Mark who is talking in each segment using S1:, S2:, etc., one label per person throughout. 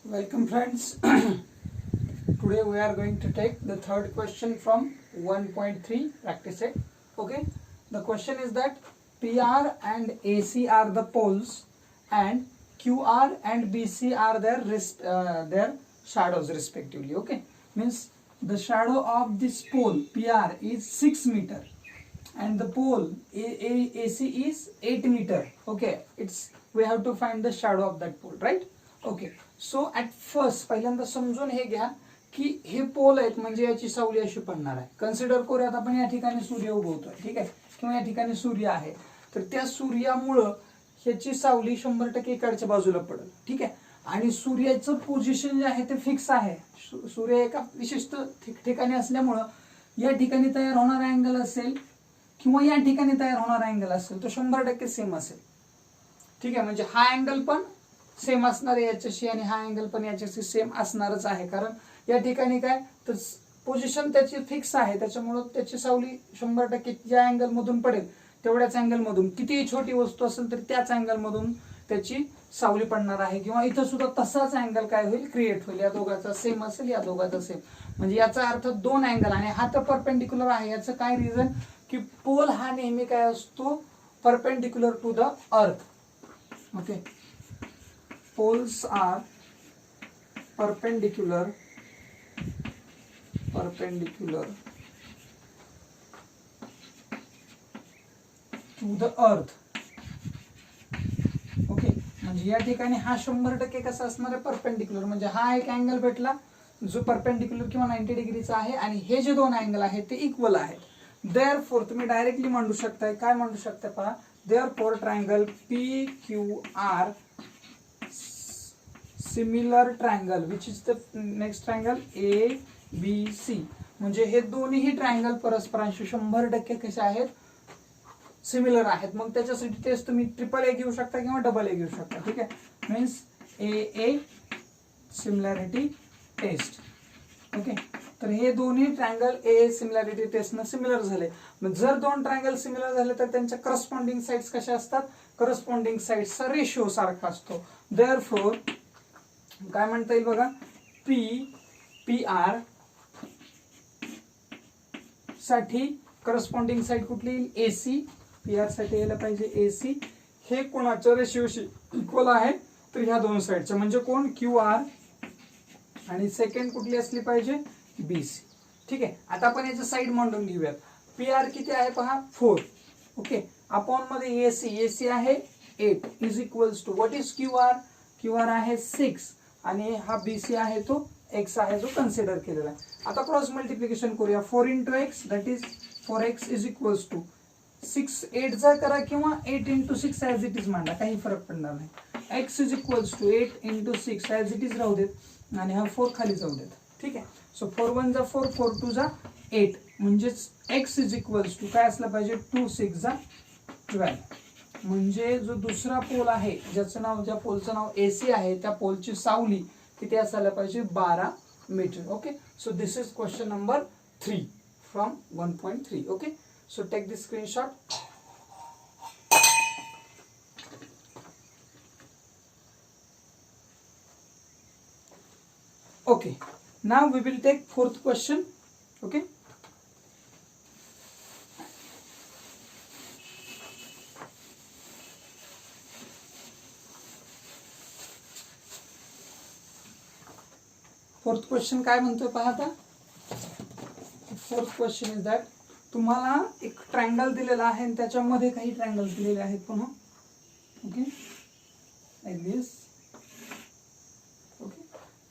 S1: Welcome friends. Today we are going to take the third question from 1.3 practice set. Okay, the question is that PR and AC are the poles and QR and BC are their shadows respectively. Okay, means the shadow of this pole PR is 6 meter and the pole AC is 8 meter. Okay, we have to find the shadow of that pole, right? Okay, so at first पहिल्यांदा समजून हे घ्या की हे pole आहेत म्हणजे याची सावली अशी पडणार आहे. कन्सिडर करूयात आपण या ठिकाणी सूर्य उगवतोय, ठीक आहे, किंवा या ठिकाणी सूर्य आहे, तर त्या सूर्यामुळं ह्याची सावली 100% इकडच्या बाजूला पडेल, ठीक आहे. आणि सूर्याचं पोझिशन जे आहे ते फिक्स आहे. सूर्य एका विशिष्ट ठिकाणी असल्यामुळं या ठिकाणी तयार होणारा अँगल असेल किंवा या ठिकाणी तयार होणारा अँगल असेल तो 100% सेम असेल, ठीक आहे. म्हणजे हा अँगल पण सेम असणार आहे याच्याशी आणि हा अँगल पण याच्याशी सेम असणारच आहे, कारण या ठिकाणी काय तर पोझिशन त्याची फिक्स आहे, त्याच्यामुळं त्याची सावली 100% ज्या अँगल मधून पडेल तेवढ्याच अँगल मधून, कितीही छोटी वस्तू असेल तर त्याच अँगल मधून त्याची सावली पडणार आहे. किंवा इथं सुद्धा तसाच अँगल काय होईल क्रिएट होईल, या दोघांचा सेम असेल, या दोघांचा सेम. म्हणजे याचा अर्थ दोन अँगल आणि हा तर परपेंडिक्युलर आहे. याचं काय रिझन की पोल हा नेहमी काय असतो perpendicular to the earth. Okay, poles are perpendicular to the earth. Okay, म्हणजे या ठिकाणी हा 100% कसा असणार आहे परपेंडिक्युलर, म्हणजे हा एक अँगल भेटला जो परपेंडिक्युलर किंवा 90 डिग्रीचा आहे आणि हे जे दोन अँगल आहेत ते इक्वल आहेत. देअरफॉर तुम्ही डायरेक्टली मांडू शकताय, काय मांडू शकताय पहा, therefore triangle PQR similar triangle which is the next triangle ABC. म्हणजे हे दोन्ही ट्रायंगल परस्परांशी 100% कसे आहेत सिमिलर आहेत. मग त्याच्यासाठी टेस्ट तुम्ही ट्रिपल A घेऊ शकता किंवा डबल A घेऊ शकता, ठीक आहे. Means AA similarity test. Okay, तर हे दोन्ही ट्रायंगल AA सिमिलॅरिटी टेस्टनं सिमिलर झाले. मग जर दोन ट्रायंगल सिमिलर झाले तर त्यांच्या करस्पॉन्डिंग साइड्स कशा असतात, करस्पॉन्डिंग साइड्सचा रेशिओ सारखा असतो. देअरफॉर काय म्हणता येईल बघा, PR साठी करस्पॉन्डिंग साइड कुठली येईल AC. PR साठी यायला पाहिजे AC. हे कोणाच्या रेशिओशी इक्वल आहे तर ह्या दोन साइडच्या, म्हणजे कोण QR आणि सेकंड कुठली असली पाहिजे BC, ठीक आहे. आता आपण याच्या साइड मांडून घेऊयात. PR किती आहे पहा 4. ओके, अपॉन मध्ये AC आहे 8 is equals to what is QR आहे 6 आणि हा BC आहे तो x आहे जो कन्सिडर केलेला आहे. आता क्रॉस मल्टिप्लिकेशन करूया. 4 × x that is 4x is equals to 6 8 चा करा किंवा 8 × 6 ॲज इट इज मांडा, काही फरक पडणार नाही. x is equals to 8 × 6 as it is राहू देत आणि हा 4 खाली जाऊ देत, ठीक आहे. सो 4 1 जा 4 4 2 जा 8 म्हणजेच x इज इक्वल्स टू काय असलं पाहिजे 2 6 जा 12. म्हणजे जो दुसरा पोल आहे ज्या पोलचं नाव AC आहे त्या पोलची सावली किती असायला पाहिजे 12 metre. Okay, so this is question number 3 from 1.3. Okay, so take this screenshot. Okay, now we will take fourth question. Okay, fourth question काय म्हणतोय पहा. आता फोर्थ क्वेश्चन इज दॅट तुम्हाला एक ट्रायंगल दिलेला आहे आणि त्याच्यामध्ये काही ट्रायंगल दिलेले आहेत पुन्हा. Okay, like this. Okay,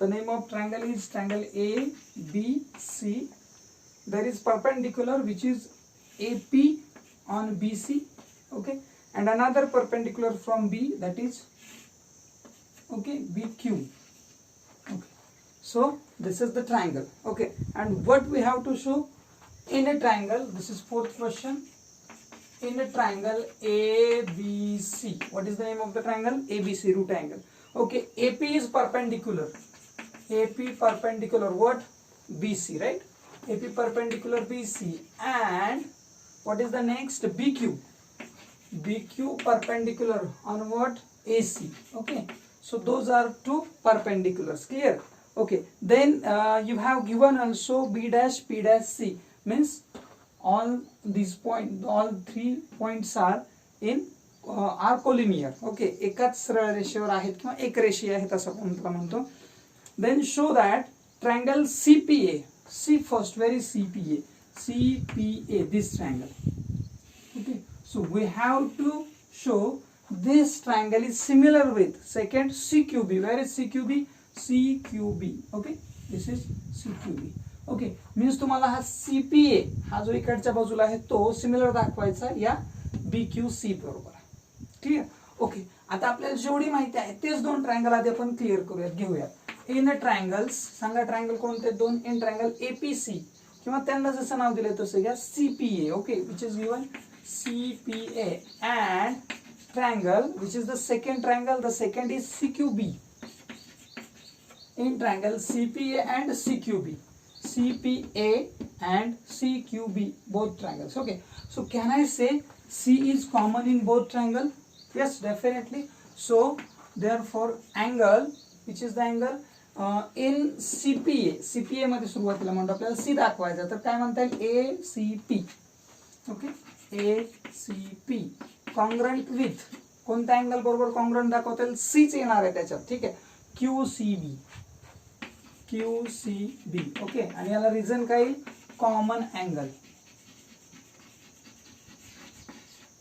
S1: the name of triangle is triangle ABC. There is perpendicular which is AP on BC. Okay, and another perpendicular from B, that is okay BQ. So this is the triangle. Okay, and what we have to show in a triangle, this is fourth question, in a triangle ABC. What is the name of the triangle? ABC, root angle. Okay, AP is perpendicular. AP perpendicular what? BC, right? AP perpendicular BC. And what is the next? BQ. BQ perpendicular on what? AC. Okay, So those are two perpendiculars. Clear? Okay. Then you have given also B dash P dash C, means all these points, all 3 points are in are collinear. Okay, एकाच सरळ रेषेवर आहेत किंवा एक रेषीय आहेत असं आपण म्हणतो. Then show that triangle CPA, C first, where is CPA? CPA, this triangle. Okay, so we have to show this triangle is similar with second CQB. Where is CQB? CQB. Okay, this is CQB. Okay, means तुम्हाला हा CPA हा जो इकडच्या बाजूला आहे तो similar दाखवायचा या BQC बरोबर. क्लिअर? ओके, आता आपल्याला जेवढी माहिती आहे तेच दोन ट्रायंगल आधी आपण क्लिअर करूयात, घेऊयात. इन ट्रायंगल्स, सांगा ट्रायंगल कोणते दोन? इन ट्रायंगल APC किंवा त्यांना जसं नाव दिलं तसं घ्या CPA. Okay, which is given CPA and triangle which is the second triangle, the second is CQB. In triangle CPA and CQB, CPA and CQB, both triangles. Okay, so can I say C is common in both triangle? Yes, definitely. So therefore angle, which is the angle in CPA, CPA मध्ये सुरुवातीला म्हणतो आपल्याला C दाखवायचा, तर काय म्हणता येईल? ACP. Okay, ACP congruent with कोणत्या अँगल बरोबर कॉन्ग्रंट दाखवता येईल? Cच येणार आहे त्याच्यात. ठीक आहे, QCB, QCB. ओके, आणि याला रिझन काय येईल? Common angle.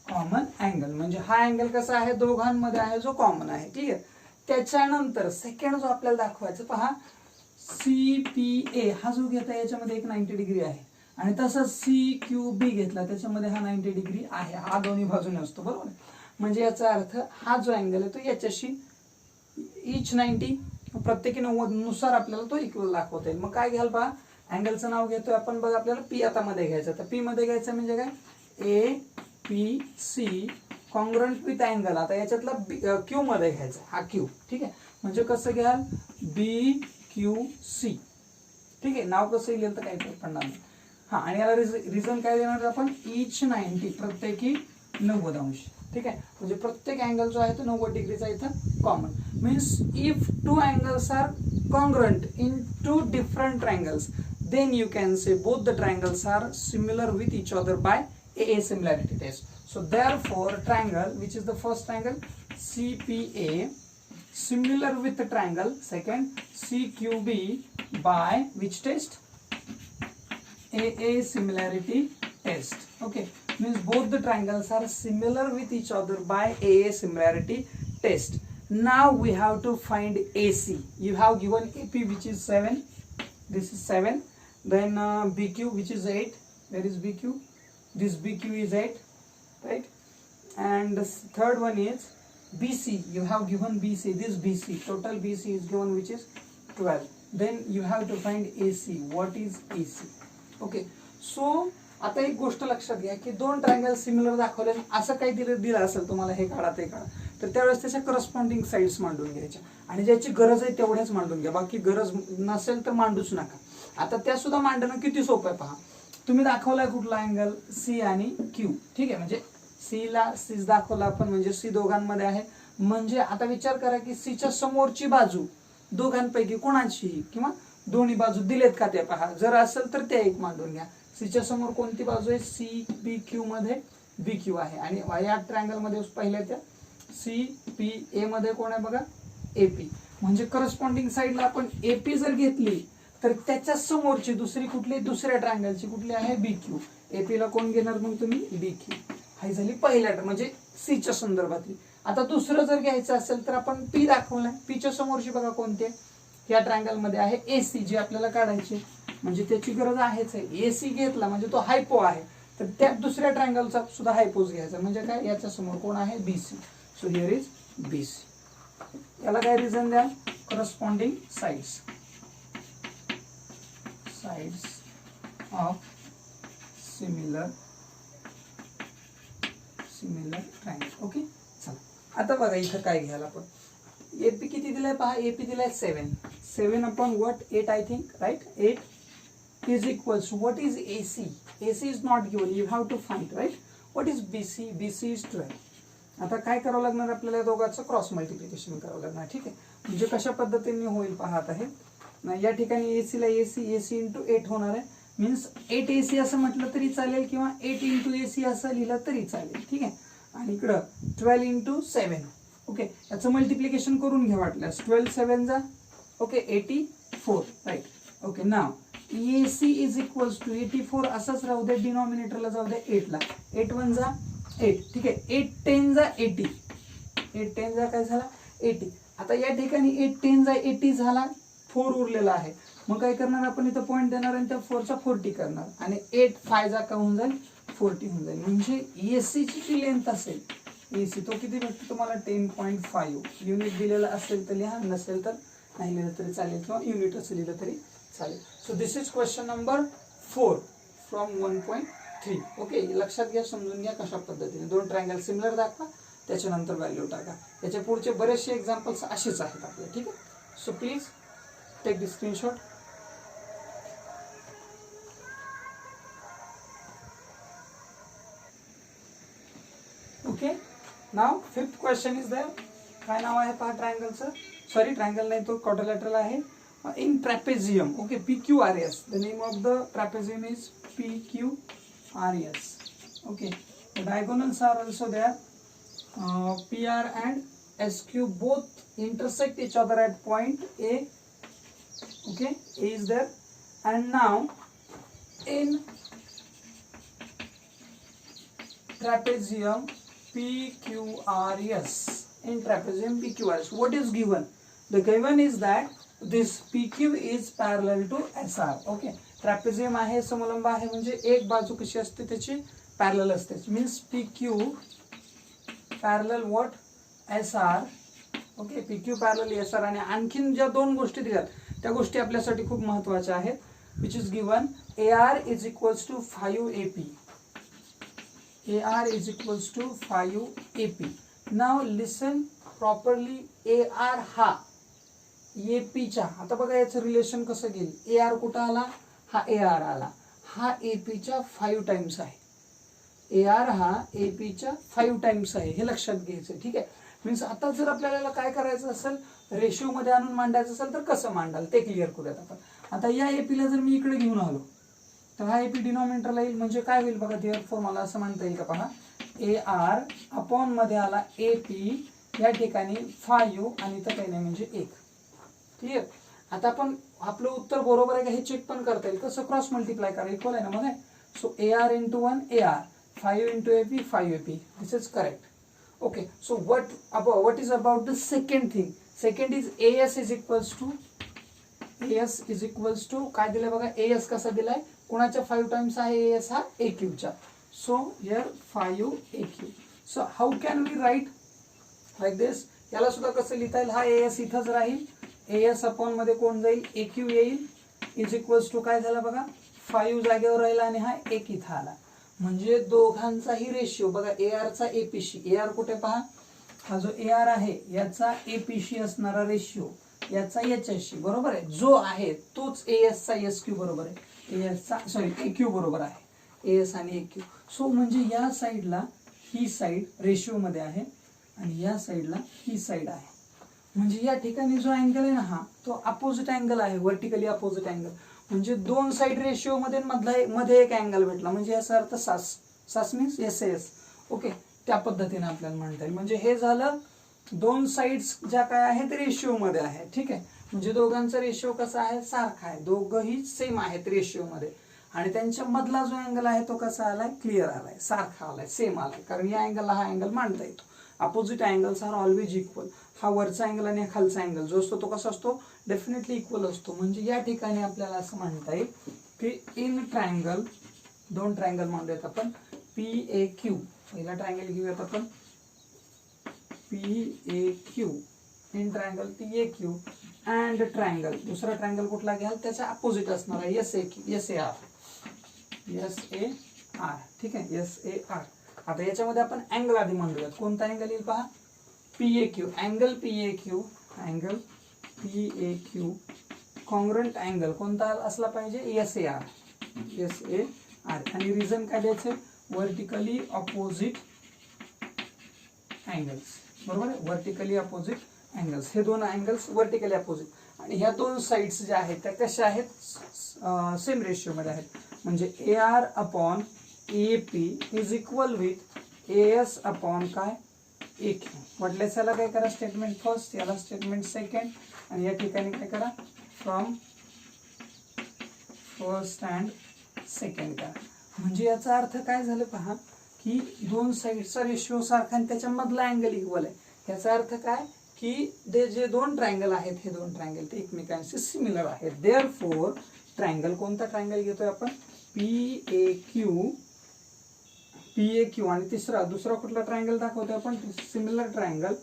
S1: कॉमन अँगल म्हणजे हा अँगल कसा आहे? दोघांमध्ये आहे, जो कॉमन आहे. ठीक आहे, त्याच्यानंतर सेकंड जो आपल्याला दाखवायचं पहा, CPA हा जो घेतला याच्यामध्ये एक 90 डिग्री आहे, आणि तसंच CQB घेतला त्याच्यामध्ये हा 90 डिग्री आहे. हा दोन्ही बाजूने असतो, बरोबर. म्हणजे याचा अर्थ हा जो अँगल आहे तो याच्याशी इच 90 प्रत्येकी 90 नुसार आपल्याला तो इक्वल दाखवता येईल. मग काय घ्याल पहा, अँगलचं नाव घेतोय आपण बघा, आपल्याला P आता मध्ये घ्यायचं. तर P मध्ये घ्यायचं म्हणजे काय? APC congruent with angle. आता याच्यातला Q मध्ये घ्यायचा, हा Q. ठीक आहे, म्हणजे कसं घ्याल? BQC. ठीक आहे, नाव कसं लिहिलं तर काही फरक पडणार नाही. हा, आणि याला रिझन काय देणार आपण? इच 90 प्रत्येकी 90 अंश. ठीक आहे, म्हणजे प्रत्येक अँगल जो आहे तो 90 डिग्रीचा इथं common. Means if two angles are congruent in two different triangles, then you can say both the triangles are similar with each other by AA similarity test. So therefore triangle which is the first triangle CPA similar with the triangle second CQB by which test? AA similarity test. Okay, means both the triangles are similar with each other by AA similarity test. Now we have to find AC. You have given AP which is 7. This is 7. Then BQ which is 8. Where is BQ? This BQ is 8, right? And the third one is BC. You have given BC. This BC. Total BC is given which is 12. Then you have to find AC. What is AC? Okay. So आता एक गोष्ट लक्षात घ्या की दोन triangle similar दाखवले, असं काही दिलं असेल तुम्हाला हे काढा ते काढा, तर त्यावेळेस त्याच्या करस्पॉन्डिंग साइड्स मांडून घ्यायच्या, आणि ज्याची गरज आहे तेवढ्याच मांडून घ्या, बाकी गरज नसेल तर मांडूच नका. आता त्या सुद्धा मांडणं किती सोपं आहे पहा. तुम्ही दाखवलाय कुठला अँगल? C आणि Q. ठीक आहे, म्हणजे C ला C दाखवला आपण, म्हणजे C दोघांमध्ये आहे. म्हणजे आता विचार करा की C च्या समोरची बाजू दोघांपैकी कोणाची किंवा दोन्ही बाजू दिलेत का ते पहा. जर असेल तर ते एक मांडून घ्या. C च्या समोर कोणती बाजू आहे? CPQ मध्ये BQ आहे, आणि या ट्रायंगल मध्ये पहिल्या त्या CPA मध्ये कोण आहे बघा? AP. म्हणजे करस्पॉन्डिंग साइडला आपण AP जर घेतली तर त्याच्या समोरची दुसरी कुठली? दुसऱ्या ट्रायंगलची कुठली आहे? BQ. AP ला कोण घेणार मग तुम्ही? BQ. ही झाली पहिल्या म्हणजे C च्या संदर्भातली. आता दुसरं जर घ्यायचं असेल तर आपण P दाखवलाय, P च्या समोरची बघा कोणते? या ट्रायंगल मध्ये आहे AC, जी आपल्याला काढायची, म्हणजे त्याची गरज आहेच आहे. AC घेतला म्हणजे तो हायपो आहे, तर त्या दुसऱ्या ट्रायंगलचा सुद्धा हायपोज घ्यायचा, म्हणजे काय? याच्या समोर कोण आहे? BC. So here is BC. याला काय रिझन द्या? Corresponding sides of similar triangle. Okay, चला आता बघा इथं काय घ्यायला आपण. AP किती दिलाय पहा? AP दिलाय 7. 7 upon what? 8 I think, right? 8 is equals to what is AC? AC is not given. You have to find, right? What is BC? BC is 12. आता काय करावं लागणार आपल्याला, दोघांचं क्रॉस मल्टिप्लिकेशन करावं लागणार. ठीक आहे, म्हणजे कशा पद्धतीने होईल पाहत आहे. या ठिकाणी AC ला AC इंटू 8 होणार आहे. मीन्स 8 AC असं म्हटलं तरी चालेल किंवा 8 इंटू AC असं लिहिलं तरी चालेल. ठीक आहे, आणि इकडं 12 इंटू 7. ओके, याचं मल्टिप्लिकेशन करून घ्या वाटल्यास. 12 7 जा okay 84 right. Okay, now AC is equals to 84 असंच राहू दे, डिनॉमिनेटरला जाऊ दे 8 ला. 8 1 जा 8. ठीक आहे, 8 10 जा 80. 8 10 जा काय झाला 80. आता या ठिकाणी 8 10 जा 80 झाला, 4 उरलेला आहे. मग काय करणार आपण, इथं पॉईंट देणार आणि त्या 4चा 40 करणार आणि 8 5 जा का होऊन जाईल 40 होऊन जाईल. म्हणजे AC ची जी लेंथ असेल AC तो किती भेटतो तुम्हाला 10.5. युनिट दिलेलं असेल तर लिहा, नसेल तर नाही लिहिलं तरी चालेल किंवा युनिट असं लिहिलं तरी चालेल. So this is question number 4 from 1.3. Okay, लक्षात घ्या, समजून घ्या कशा पद्धतीने. 2 ट्रायंगल सिमिलर दाखवा, त्याच्यानंतर व्हॅल्यू टाका. याच्या पुढचे बरेचसे एक्झाम्पल्स असेच आहेत आपले. ठीक आहे, so please take the screenshot. Okay, now 5th question is there. काय नाव आहे पहा ट्रायंगलचं, सॉरी ट्रायंगल नाही तो क्वाड्रिलॅटरल आहे. In trapezium. Okay, PQRS. The name of the trapezium is PQRS. Okay, the diagonals are also there. PR and SQ both intersect each other at point A. Okay, A is there. And now in trapezium PQRS, in trapezium PQRS, what is given? The given is that this PQ is parallel to SR. Okay, trapezium आहे, समलंब आहे, म्हणजे एक बाजू कशी असते त्याची parallel असते. Means PQ parallel what SR. Okay, PQ parallel SR. आणि आणखीन ज्या 2 गोष्टी दिल्यात त्या गोष्टी आपल्यासाठी खूप महत्त्वाच्या आहेत. Which is given AR is equals to 5 AP. AR is equals to 5 AP. Now listen properly. AR हा AP च्या, आता बघा याचं रिलेशन कसं घेईल. AR कुठं आला, हा AR आला, हा AP च्या 5 टाइम्स आहे. AR हा AP च्या 5 टाइम्स आहे, हे लक्षात घ्यायचं. ठीक आहे, मीन्स आता जर आपल्याला काय करायचं असेल, रेशिओ मध्ये आणून मांडायचं असेल तर कसं मांडाल ते क्लिअर करूयात आपण. आता या AP ला जर मी इकडे घेऊन आलो तर हा AP डिनॉमिनेटरला येईल. म्हणजे काय होईल बघा, देअरफॉर मला असं म्हणता येईल का पहा, AR अपॉन मध्ये आला AP, या ठिकाणी 5 आणि इथं काही नाही म्हणजे 1. क्लिअर. आता आपण आपलं उत्तर बरोबर आहे का हे चेक पण करता येईल. कसं, क्रॉस मल्टिप्लाय करा, इक्वल आहे ना मध्ये. So AR into 1 AR, 5 into AP 5 AP. This is correct. Okay, so what is about the second thing? Second is AS is equals to, AS is equals to काय दिलंय बघा, AS कसा दिलाय, कोणाच्या 5 टाइम्स आहे AS हा AQ च्या. So here 5 AQ. So how can we write like this. याला सुद्धा कसं लिहिता येईल, हा AS इथंच राहील, AS अपॉन मध्ये कोण जाईल AQ येईल, इज इक्वल्स टू काय झालं बघा 5 जागेवर राहिला आणि हा 1 इथं आला. म्हणजे दोघांचाही रेशिओ बघा, AR चा AP शी, AR कुठे पहा, हा जो AR आहे याचा AP शी असणारा रेशिओ याचा याच्याशी बरोबर आहे, जो आहे तोच AS चा SQ बरोबर आहे, AS चा सॉरी AQ बरोबर आहे, AS आणि AQ. सो म्हणजे या साईडला ही साईड रेशिओ मध्ये आहे आणि या साईडला ही साईड आहे. म्हणजे या ठिकाणी जो अँगल आहे ना हा तो अपोजिट अँगल आहे, व्हर्टिकली अपोजिट अँगल. म्हणजे 2 साईड रेशिओ मध्ये मध्ये एक अँगल भेटला, म्हणजे याचा अर्थ सास मीन्स SAS. ओके, त्या पद्धतीने आपल्याला म्हणता येईल. म्हणजे हे झालं 2 साइड्स ज्या काय आहेत रेशिओ मध्ये आहे. ठीक आहे, म्हणजे दोघांचा रेशिओ कसा आहे, सारखा आहे, दोघंही सेम आहेत रेशिओ मध्ये. आणि त्यांच्या मधला जो अँगल आहे तो कसा आलाय, क्लिअर आलाय, सारखा आलाय, सेम आलाय. कारण या अँगलला हा अँगल मांडता येतो. Opposite angles are always equal. हा वरचा अँगल आणि खालचा अँगल जो असतो तो कसा असतो, डेफिनेटली इक्वल असतो. म्हणजे या ठिकाणी आपल्याला असं म्हणता येईल की इन ट्रायंगल, 2 ट्रायंगल मांडूयात आपण, PAQ. पहिला ट्रायंगल घेऊयात आपण PAQ, in triangle PAQ and triangle. दुसरा ट्रायंगल कुठला घ्याल, त्याच्या अपोजिट असणार आहे SAR. ठीक आहे, SAR. आता याच्यामध्ये आपण अँगल आधी मांडूयात. कोणता अँगल येईल पहा, PAQ. Angle PAQ congruent angle कोणता असला पाहिजे, SAR. आणि रिझन काय द्यायचं, व्हर्टिकली अपोजिट अँगल्स, बरोबर आहे, वर्टिकली अपोजिट अँगल्स, हे दोन अँगल्स वर्टिकली अपोजिट, आणि ह्या दोन साइड्स ज्या आहेत त्या कशा आहेत, सेम रेशिओमध्ये आहेत, म्हणजे AR upon AP is equal with AS upon काय AQ. म्हटल्यास याला काय करा, स्टेटमेंट फर्स्ट, याला स्टेटमेंट सेकंड, आणि या ठिकाणी काय करा, फ्रॉम फर्स्ट अँड सेकंड करा. म्हणजे याचा अर्थ काय झालं पहा, की दोन साइडचा रेशिओ सारखा आणि त्याच्यामधला अँगल इक्वल आहे. याचा अर्थ काय, की ते जे दोन ट्रायंगल आहेत, हे दोन ट्रायंगल ते एकमेकांशी सिमिलर आहेत. देअरफॉर ट्रायंगल, कोणता ट्रायंगल घेतोय आपण, PAQ, आणि दुसरा कुठला ट्रायंगल दाखवतोय आपण, सिमिलर ट्रायंगल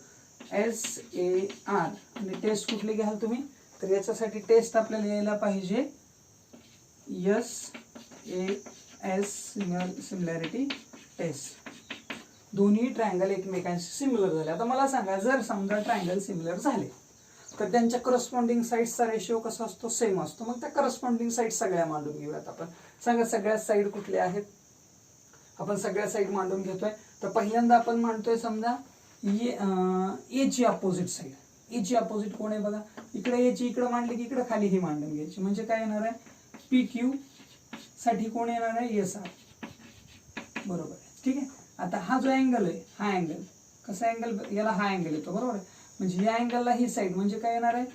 S1: SAR. आणि टेस्ट कुठली घ्याल तुम्ही, तर याच्यासाठी टेस्ट आपल्याला यायला पाहिजे SAS, सिमिलॅरिटी टेस्ट. दोन्ही ट्रायंगल एकमेकांशी सिमिलर झाले. आता मला सांगा, जर समजा ट्रायंगल सिमिलर झाले तर त्यांच्या करस्पॉन्डिंग साइड्सचा रेशिओ कसा असतो, सेम असतो. मग त्या करस्पॉन्डिंग साइड सगळ्या मांडून घेऊयात आपण. सांगा सगळ्या साइड कुठल्या आहेत, आपण सगळ्या साइड मांडून घेतोय. तर पहिल्यांदा आपण मांडतोय समजा ए ची अपोजिट साइड. ए ची अपोजिट कोण आहे बघा, इकडे ए ची इकडे मांडली की इकडे खाली ही मांडून घ्यायची. म्हणजे काय येणार आहे, PQ साठी कोण येणार आहे, SR, बरोबर आहे. ठीक आहे. आता हा जो अँगल आहे, हा अँगल कसा अँगल, याला हा अँगल येतो, बरोबर आहे. म्हणजे या अँगलला ही साइड म्हणजे काय येणार आहे,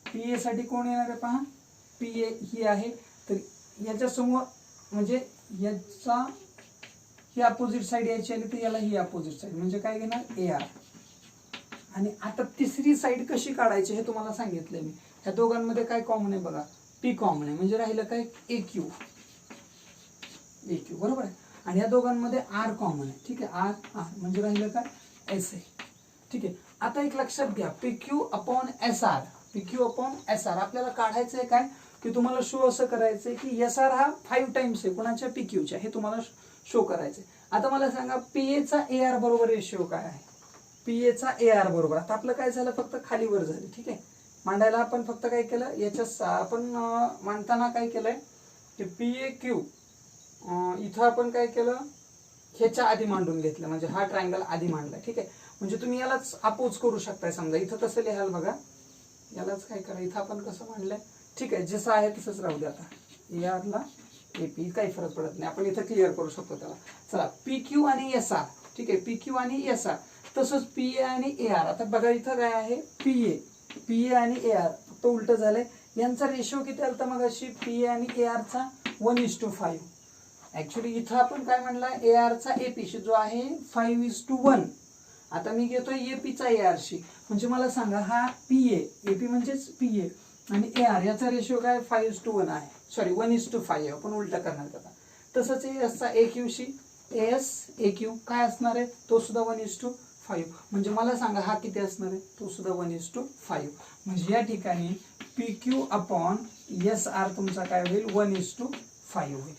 S1: PA साठी कोण येणार आहे पहा, PA ही आहे. तर याच्या समोर म्हणजे याचा ही अपोजिट साइड याची आली तर याला ही अपोजिट साइड म्हणजे काय घेणार, AR. आणि आता तिसरी साइड कशी काढायची हे तुम्हाला सांगितलंय मी. ह्या दोघांमध्ये काय कॉमन आहे बघा, P कॉमन आहे, म्हणजे राहिलं काय, AQ, बरोबर आहे. आणि या दोघांमध्ये R कॉमन आहे. ठीक आहे, R म्हणजे राहिलं काय, SA. ठीक आहे. आता एक लक्षात घ्या, PQ अपॉन SR आपल्याला काढायचं आहे काय, की तुम्हाला शो असं करायचंय की SR हा 5 टाइम्स आहे कोणाच्या, PQच्या, हे तुम्हाला शो करायचंय. आता मला सांगा, PA चा AR बरोबर रेशिओ काय आहे, PA चा AR बरोबर. आता आपलं काय झालं, फक्त खाली वर झाले. ठीक आहे, मांडायला आपण फक्त काय केलं, याच्या आपण मांडताना काय केलंय, की PAQ इथं आपण काय केलं, ह्याच्या आधी मांडून घेतलं, म्हणजे हा ट्रायंगल आधी मांडलाय. ठीक आहे, म्हणजे तुम्ही यालाच अपोज करू शकताय. समजा इथं तसं लिहाल बघा, यालाच काय करा, इथं आपण कसं मांडलंय. ठीक आहे, जसं आहे तसंच राहू दे. आता AR ला AP काही फरक पडत नाही, आपण इथं क्लिअर करू शकतो त्याला. चला, PQ आणि SR. ठीक आहे, PQ आणि SR, तसंच PA आणि AR. आता बघा इथं काय आहे, PA आणि AR फक्त उलट झालंय. यांचा रेशिओ किती आलता मग अशी, PA आणि AR चा 1:5. ऍक्च्युली इथं आपण काय म्हणला, AR चा AP शी जो आहे 5:1. आता मी घेतोय AP चा AR शी, म्हणजे मला सांगा, हा PA, AP म्हणजेच PA आणि AR याचा रेशिओ काय, 5:1 आहे, सॉरी 1:5 आपण उलटा करणार त्याला. तसंच AS चा AQ शी, AQ काय असणार आहे, तो सुद्धा 1:5. म्हणजे मला सांगा हा किती असणार आहे, तो सुद्धा 1:5. म्हणजे या ठिकाणी PQ अपॉन SR तुमचा काय होईल, 1:5 होईल.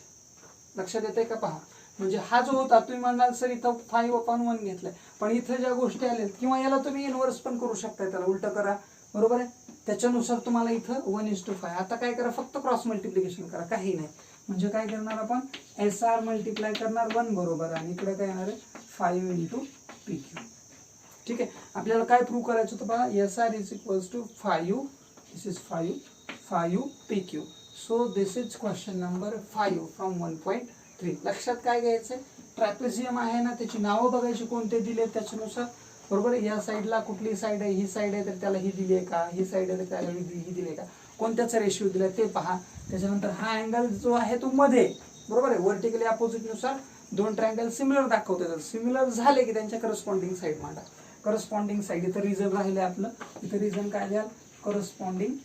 S1: लक्षात येते का पहा. म्हणजे हा जो होता, तुम्ही म्हणाल सर इथं 5/1 घेतलाय, पण इथं ज्या गोष्टी आल्या, किंवा याला तुम्ही इनवर्स पण करू शकता, त्याला उलट करा, बरोबर आहे. त्याच्यानुसार तुम्हाला इथं 1:5. आता काय करा, फक्त क्रॉस मल्टिप्लिकेशन करा, काही नाही. म्हणजे काय करणार आपण, SR मल्टिप्लाय करणार 1 बरोबर, आणि इकडे काय येणार आहे 5 × PQ. ठीक आहे, आपल्याला काय प्रूव्ह करायचं होतं बघा, SR is equals to 5, this is 5 PQ. So this is question number 5 from 1.3. लक्षात काय घ्यायचंय, ट्रॅपेझियम आहे ना, त्याची नावं बघायची कोणते दिले त्याच्यानुसार, बरोबर. या साईडला कुठली साईड आहे, ही साईड आहे तर त्याला ही दिली आहे का, ही साईड आहे तर त्याला ही दिली आहे का, कोणत्याचा रेशिओ दिलाय ते पहा. त्याच्यानंतर हा अँगल जो आहे तो मध्ये, बरोबर आहे, वर्टिकली अपोजिट नुसार दोन ट्रायंगल सिमिलर दाखवतात. सिमिलर झाले की त्यांच्या करस्पॉन्डिंग साईड मांडा. करस्पॉन्डिंग साईड, इथं रिझन राहिले आपलं, इथं रिझन काय द्याल, करस्पॉन्डिंग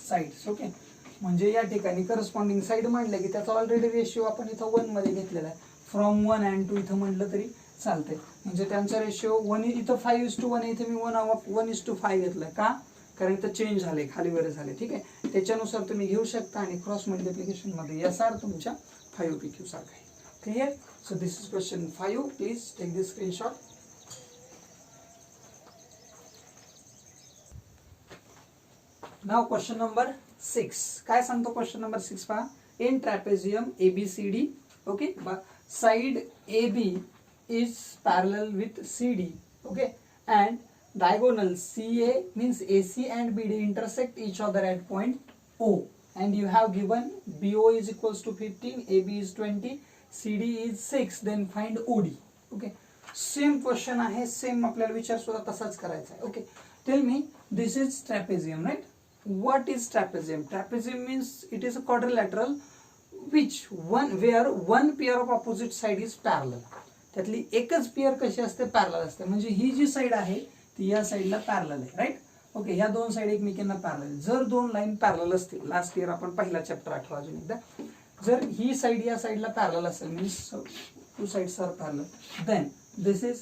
S1: साईड्स. ओके, म्हणजे या ठिकाणी करस्पॉन्डिंग साईड मांडलं की त्याचा ऑलरेडी रेशिओ आपण इथं 1 मध्ये घेतलेला आहे. फ्रॉम 1 and 2 इथं म्हटलं तरी चालतंय. म्हणजे त्यांचा रेशिओ 1, इथं 5:1 इथे मी 1:5 घेतलाय का, कारण इथं चेंज झाले, खाली वर झाले. ठीक आहे, त्याच्यानुसार तुम्ही घेऊ शकता. आणि क्रॉस मल्टिप्लिकेशन मध्ये SR तुमच्या 5 PQ सारखं आहे. Clear. So this is question 5. Please take this screenshot. Now question number 6. काय सांगतो क्वेश्चन नंबर 6 पहा. In trapezium ABCD, okay, side AB is parallel with CD, okay, and diagonal CA means AC and BD intersect each other at point O, and you have given BO is equals to 15, AB is 20, CD is 6, then find OD. okay, same question आहे, same आपल्याला विचार सुद्धा तसाच करायचा आहे. Okay, tell me, this is trapezium, right? What is trapezium? Trapezium means it is a quadrilateral which one where one pair of opposite side is parallel. त्यातली एकच pair कशी असते? पॅरलल असते. म्हणजे ही जी साइड आहे ती या साइडला पॅरलल आहे, राईट? ओके, ह्या दोन साइड एकमेकांना पॅरलल. जर दोन लाईन पॅरलल असतील, लास्ट इयर आपण पहिला चॅप्टर आठवा अजून एकदा, जर ही साइड या साइडला पॅरलल असेल, means two sides are parallel, then this is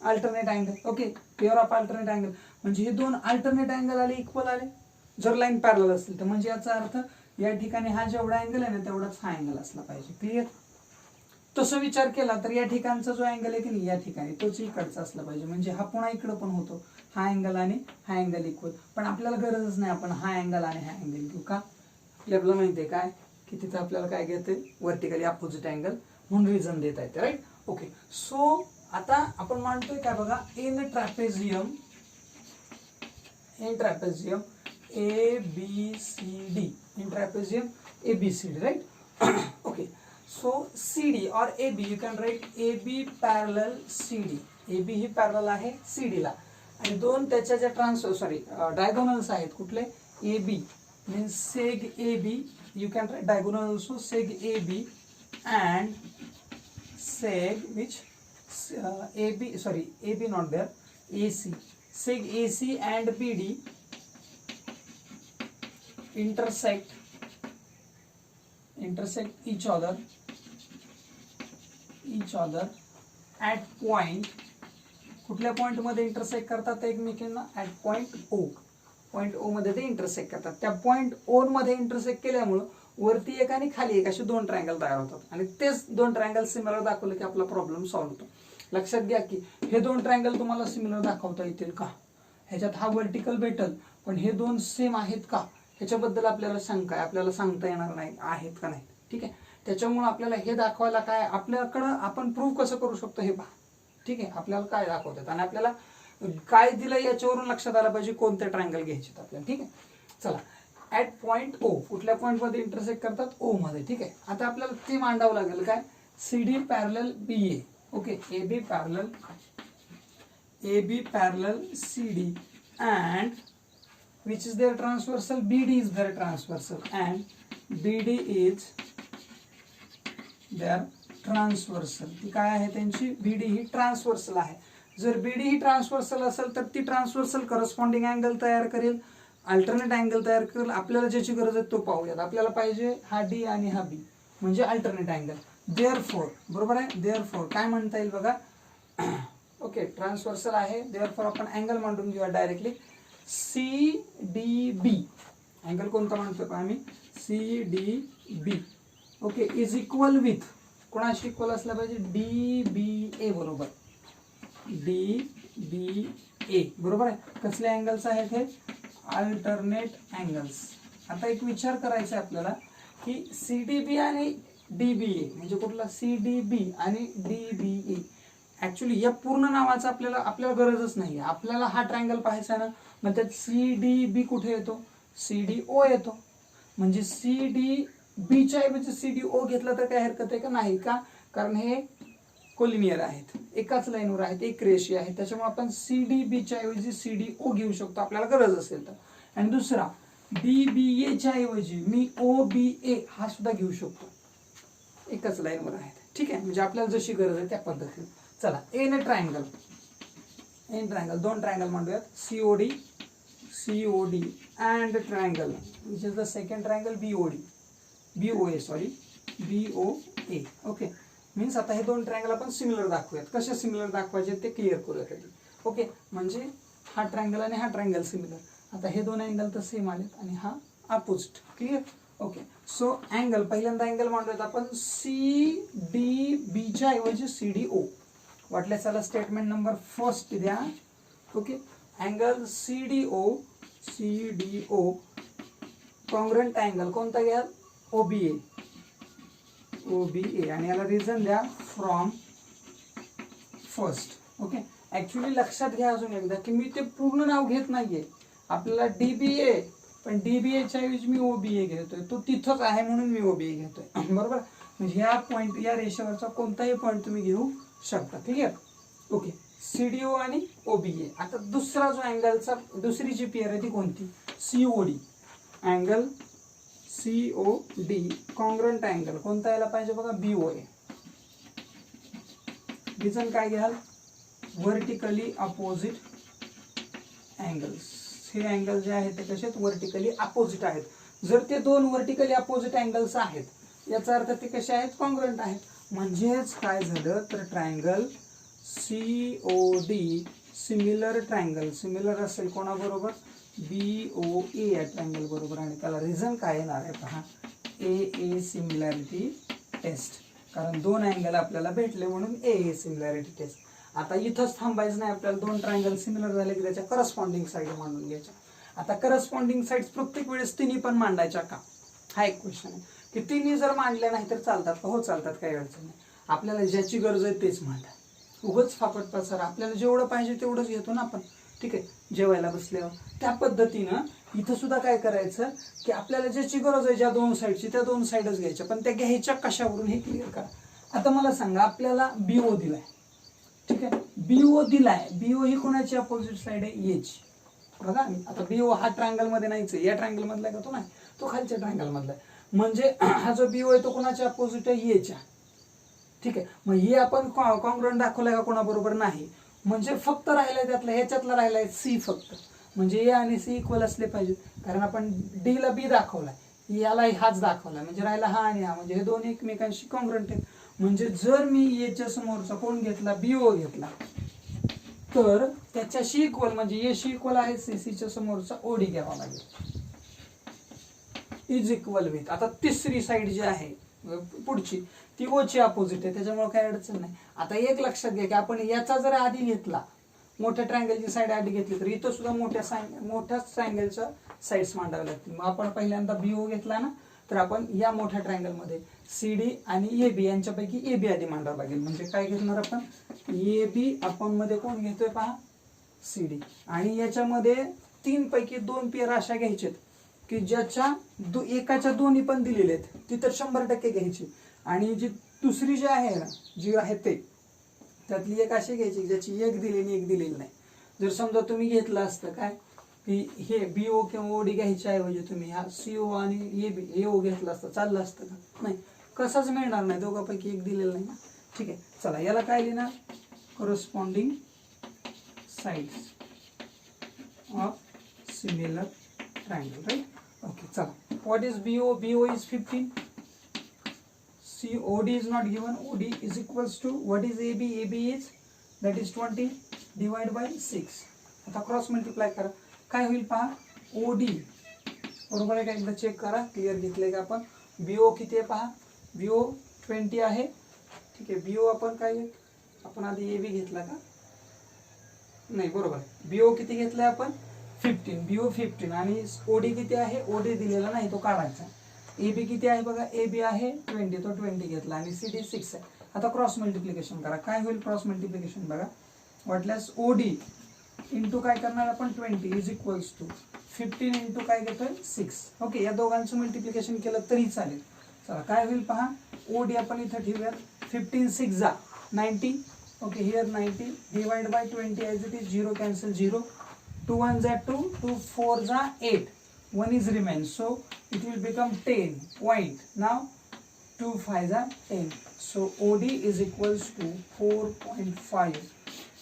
S1: alternate angle. Okay, pair of alternate angle म्हणजे हे दोन अल्टरनेट अँगल आले, इक्वल आले जर लाईन पॅरलल असतील तर. म्हणजे याचा अर्थ या ठिकाणी हा जेवढा अँगल आहे ना तेवढाच हा अँगल असला पाहिजे. क्लिअर? तसं विचार केला तर या ठिकाणचा जो अँगल आहे की नाही या ठिकाणी तोच इकडचा असला पाहिजे. म्हणजे हा पुन्हा इकडं पण होतो, हा अँगल आणि हा अँगल इक्वल. पण आपल्याला गरजच नाही आपण हा अँगल आणि हा अँगल घेऊ का? आपल्याला माहिती आहे काय की तिथं आपल्याला काय घेते? वर्टिकली अपोजिट अँगल म्हणून रिझन देता येते, राईट? ओके, सो आता आपण मांडतोय काय बघा, in trapezium ABCD, in trapezium ABCD, right? Okay, so CD or AB, you can write AB parallel CD. AB he parallel आहे CD ला, आणि दोन त्याच्या ज्या डायगोनल्स आहेत कुठले? AB means seg AB, you can write diagonal also seg AB and seg which AB not there, AC, seg AC and BD intersect each other at point. कुठल्या point मध्ये इंटरसेक्ट करतात एकमेकांना? At point O. Point O मध्ये ते intersect करतात. त्या point O मध्ये intersect केल्यामुळे वरती एक आणि खाली एक असे दोन ट्रायंगल तयार होतात, आणि तेच दोन ट्रायंगल सिमिलर दाखवले की आपला प्रॉब्लेम सॉल्व्ह होतो. लक्षात घ्या की हे दोन ट्रायंगल तुम्हाला सिमिलर दाखवता येतील का? ह्याच्यात हा वर्टिकल भेटल, पण हे दोन सेम आहेत का ह्याच्याबद्दल आपल्याला शंका आहे, आपल्याला सांगता येणार नाही आहेत का नाही. ठीक आहे, त्याच्यामुळे आपल्याला हे दाखवायला काय, आपल्याकडं आपण प्रूव्ह कसं करू शकतो हे पहा. ठीक आहे, आपल्याला काय दाखवतात आणि आपल्याला काय दिलं याच्यावरून लक्षात आलं पाहिजे कोणते ट्रायंगल घ्यायचे आपल्याला. ठीक आहे, चला, ऍट पॉइंट O, कुठल्या पॉइंट मध्ये इंटरसेक्ट करतात? O मध्ये. ठीक आहे, आता आपल्याला ते मांडावं लागेल काय? CD parallel BA. Okay, AB parallel CD and which is their transversal? BD is their transversal and BD is their transversal. ती काय आहे त्यांची? BD ही ट्रान्सवर्सल आहे. जर BD ही ट्रान्सवर्सल असेल तर ती ट्रान्सवर्सल करस्पॉन्डिंग अँगल तयार करेल, अल्टरनेट अँगल तयार करेल. आपल्याला ज्याची गरज आहे तो पाहूयात. आपल्याला पाहिजे हा D आणि हा B म्हणजे अल्टरनेट अँगल. देअरफॉर, बरोबर आहे, देअरफॉर काय म्हणता येईल बघा. ओके, ट्रान्सवर्सल आहे, देअरफॉर आपण अँगल मांडून घेऊया डायरेक्टली. CDB अँगल कोणता म्हणतो का आम्ही? CDB. Okay, is equal with कोणाशी इक्वल असला पाहिजे? DBA, बरोबर, DBA, बरोबर आहे. कसले अँगल्स आहेत हे? Alternate angles. आता एक विचार करायचा आहे आपल्याला की CDB आणि DBA म्हणजे कुठला? CDB आणि DBA. ऍक्च्युली या पूर्ण नावाचा आपल्याला गरजच नाही. आपल्याला हा ट्रायंगल पाहायचा ना, मग त्यात CDB कुठे येतो? CDO येतो. म्हणजे CDBच्या ऐवजी CDO घेतला तर काय हरकत आहे का? नाही. का? कारण हे कोलिनियर आहेत, एकाच लाईनवर आहेत, एक रेषीय आहे, त्याच्यामुळे आपण CDBच्या ऐवजी CDO घेऊ शकतो आपल्याला गरज असेल तर. आणि दुसरा DBA च्या ऐवजी मी OBA हा सुद्धा घेऊ शकतो, एकाच लाईनवर आहेत. ठीक आहे, म्हणजे आपल्याला जशी गरज आहे त्या पद्धतीने. चला, एन ट्रायंगल दोन ट्रायंगल मांडूयात. COD and triangle which is the second triangle BOA. Okay, means आता हे दोन ट्रायंगल आपण सिमिलर दाखवूयात. कसे सिमिलर दाखवायचे ते क्लिअर करूयात. ओके, म्हणजे हा ट्रायंगल आणि हा ट्रायंगल सिमिलर. आता हे दोन अँगल तर सेम आलेत आणि हा opposite. Clear? Okay, so angle पहिल्यांदा अँगल मांडूयात आपण CDB च्या ऐवजी CDO. वाटल्या चला स्टेटमेंट नंबर फर्स्ट द्या. Okay, angle CDO congruent angle कोणता घ्या? OBA OBA आणि याला रिझन द्या फ्रॉम फर्स्ट. ओके, ऍक्च्युली लक्षात घ्या अजून एकदा की मी ते पूर्ण नाव घेत नाहीये. आपल्याला DBA, पण DBA च्या ऐवजी मी OBA घेतोय, तो तिथंच आहे म्हणून मी OBA घेतोय. बरोबर, म्हणजे ह्या पॉईंट, या रेषेवरचा कोणताही पॉईंट तुम्ही घेऊ शकता. क्लिअर? ओके, CDO आणि OBA. आता दुसरा जो अँगलचा दुसरी जी पेअर आहे ती कोणती? COD. Angle COD congruent angle कोणता यायला पाहिजे बघा? BOA. रिझन काय घ्याल? Vertically opposite angles. हे अँगल जे आहेत ते कसे आहेत? व्हर्टिकली अपोजिट आहेत. जर ते दोन व्हर्टिकली अपोजिट अँगल्स आहेत याचा अर्थ ते कसे आहेत? कॉन्ग्रंट आहेत. म्हणजेच काय झालं तर triangle COD similar triangle, similar असेल कोणाबरोबर? BOA या ट्रायंगल बरोबर. आणि त्याला रिझन काय येणार आहे पहा? AA similarity test. कारण दोन अँगल आपल्याला भेटले म्हणून AA सिमिलॅरिटी टेस्ट. आता इथंच थांबायचं नाही, आपल्याला दोन ट्रायंगल सिमिलर झाले की त्याच्या करस्पॉन्डिंग साईड मांडून घ्यायच्या. आता करस्पॉन्डिंग साईड प्रत्येक वेळेस तिन्ही पण मांडायच्या का? हा एक क्वेश्चन आहे की तिन्ही जर मांडल्या नाही तर चालतात का? हो चालतात, काही अडचण नाही. आपल्याला ज्याची गरज आहे तेच मांडा. उगाच फापट पसार, आपल्याला जेवढं पाहिजे तेवढंच घेतो ना आपण. ठीक आहे, जेवायला बसल्यावर त्या पद्धतीनं इथं सुद्धा काय करायचं की आपल्याला ज्याची गरज आहे ज्या दोन साईडची त्या दोन साईडच घ्यायच्या, पण त्या घ्यायच्या कशावरून हे क्लिअर करा. आता मला सांगा, आपल्याला BO दिलाय. ठीक आहे, BO दिलाय. BO ही कोणाची अपोजिट साईड आहे? A ची. बघा, आता BO हा ट्रायंगल मध्ये नाहीच आहे, या ट्रायंगल मधला आहे का? तो नाही, तो खालच्या ट्रायंगल मधला आहे. म्हणजे हा जो BO आहे तो कोणाच्या अपोजिट आहे? A च्या. ठीक आहे, मग हे आपण कॉन्ग्रंट दाखवलाय का कोणाबरोबर? नाही. म्हणजे फक्त राहिलाय त्यातला, ह्याच्यातला राहिलाय C फक्त. म्हणजे A आणि C इक्वल असले पाहिजे, कारण आपण D ला B दाखवलाय, याला हाच दाखवलाय, म्हणजे राहिला हा आणि हा, म्हणजे हे दोन एकमेकांशी कॉन्ग्रंट आहेत. म्हणजे जर मी A च्या समोरचा कोण घेतला? BO घेतला, तर त्याच्याशी इक्वल म्हणजे A शी इक्वल आहे CC च्या समोरचा OD घ्यावा लागेल. Is equal with. आता तिसरी साईड जी आहे पुढची ती O ची अपोजिट आहे, त्याच्यामुळे काही अडचण नाही. आता एक लक्षात घ्या की आपण याचा जर आधी घेतला, मोठ्या ट्रायंगलची साईड आधी घेतली, तर इथं सुद्धा मोठ्या ट्रायंगलच्या साईड्स मांडाव्या लागतील. मग आपण पहिल्यांदा BO घेतला ना, तर आपण या मोठ्या ट्रायंगल मध्ये CD आणि AB यांच्यापैकी AB आधी मांडावं लागेल. म्हणजे काय घेणार आपण? AB आपण मध्ये कोण घेतोय पहा? CD. आणि याच्यामध्ये तीन पैकी दोन पेअर अशा घ्यायचेत की ज्याच्या एकाच्या दोन्ही पण दिलेले आहेत, ती तर 100% घ्यायची. आणि जी दुसरी जी आहे ना, जी आहे ते त्यातली एक अशी घ्यायची ज्याची एक दिलेली एक दिलेली नाही. जर समजा तुम्ही घेतलं असतं काय की हे BO किंवा OD घ्यायच्या ऐवजी तुम्ही हा CO आणि AO घेतलं असतं, चाललं असतं का? नाही, कसाच मिळणार नाही, दोघांपैकी एक दिलेलं नाही ना. ठीक आहे, चला याला काय लिहिणार? Corresponding sides of similar triangle. Right? Okay, चला. What is BO? BO is 15. OD is not given. OD is equals to what is AB? AB is that is 20 divided by 6. आता क्रॉस मल्टिप्लाय करा, काय होईल पहा? OD बरोबर आहे का? एकदा चेक करा, क्लिअर घेतलंय का आपण? BO किती आहे पहा? BO 20 आहे. ठीक आहे, BO आपण काय, आपण आधी AB घेतला का? नाही, बरोबर आहे. BO किती घेतलाय आपण? 15. BO 15 आणि OD किती आहे? OD दिलेला नाही, तो काढायचा. AB किती आहे बघा? AB आहे 20, तो 20 घेतला आणि CD 6 आहे. आता क्रॉस मल्टिप्लिकेशन करा, काय होईल क्रॉस मल्टिप्लिकेशन बघा? वाटल्यास OD इंटू काय करणार आपण? 20 इज इक्वल्स टू 15 इंटू काय घेतोय? 6. ओके, या दोघांचं मल्टिप्लिकेशन केलं तरी चालेल. चला काय होईल पहा? OD आपण इथं ठेवूयात. 15 6 जा 90. Okay, here 90 divide by 20 as it is, 0 cancel 0. 2 1 जा 2, 2 4 जा 8. 1 is remains, so it will become 10 point. Now 2 5 are 10, so OD is equals to 4.5.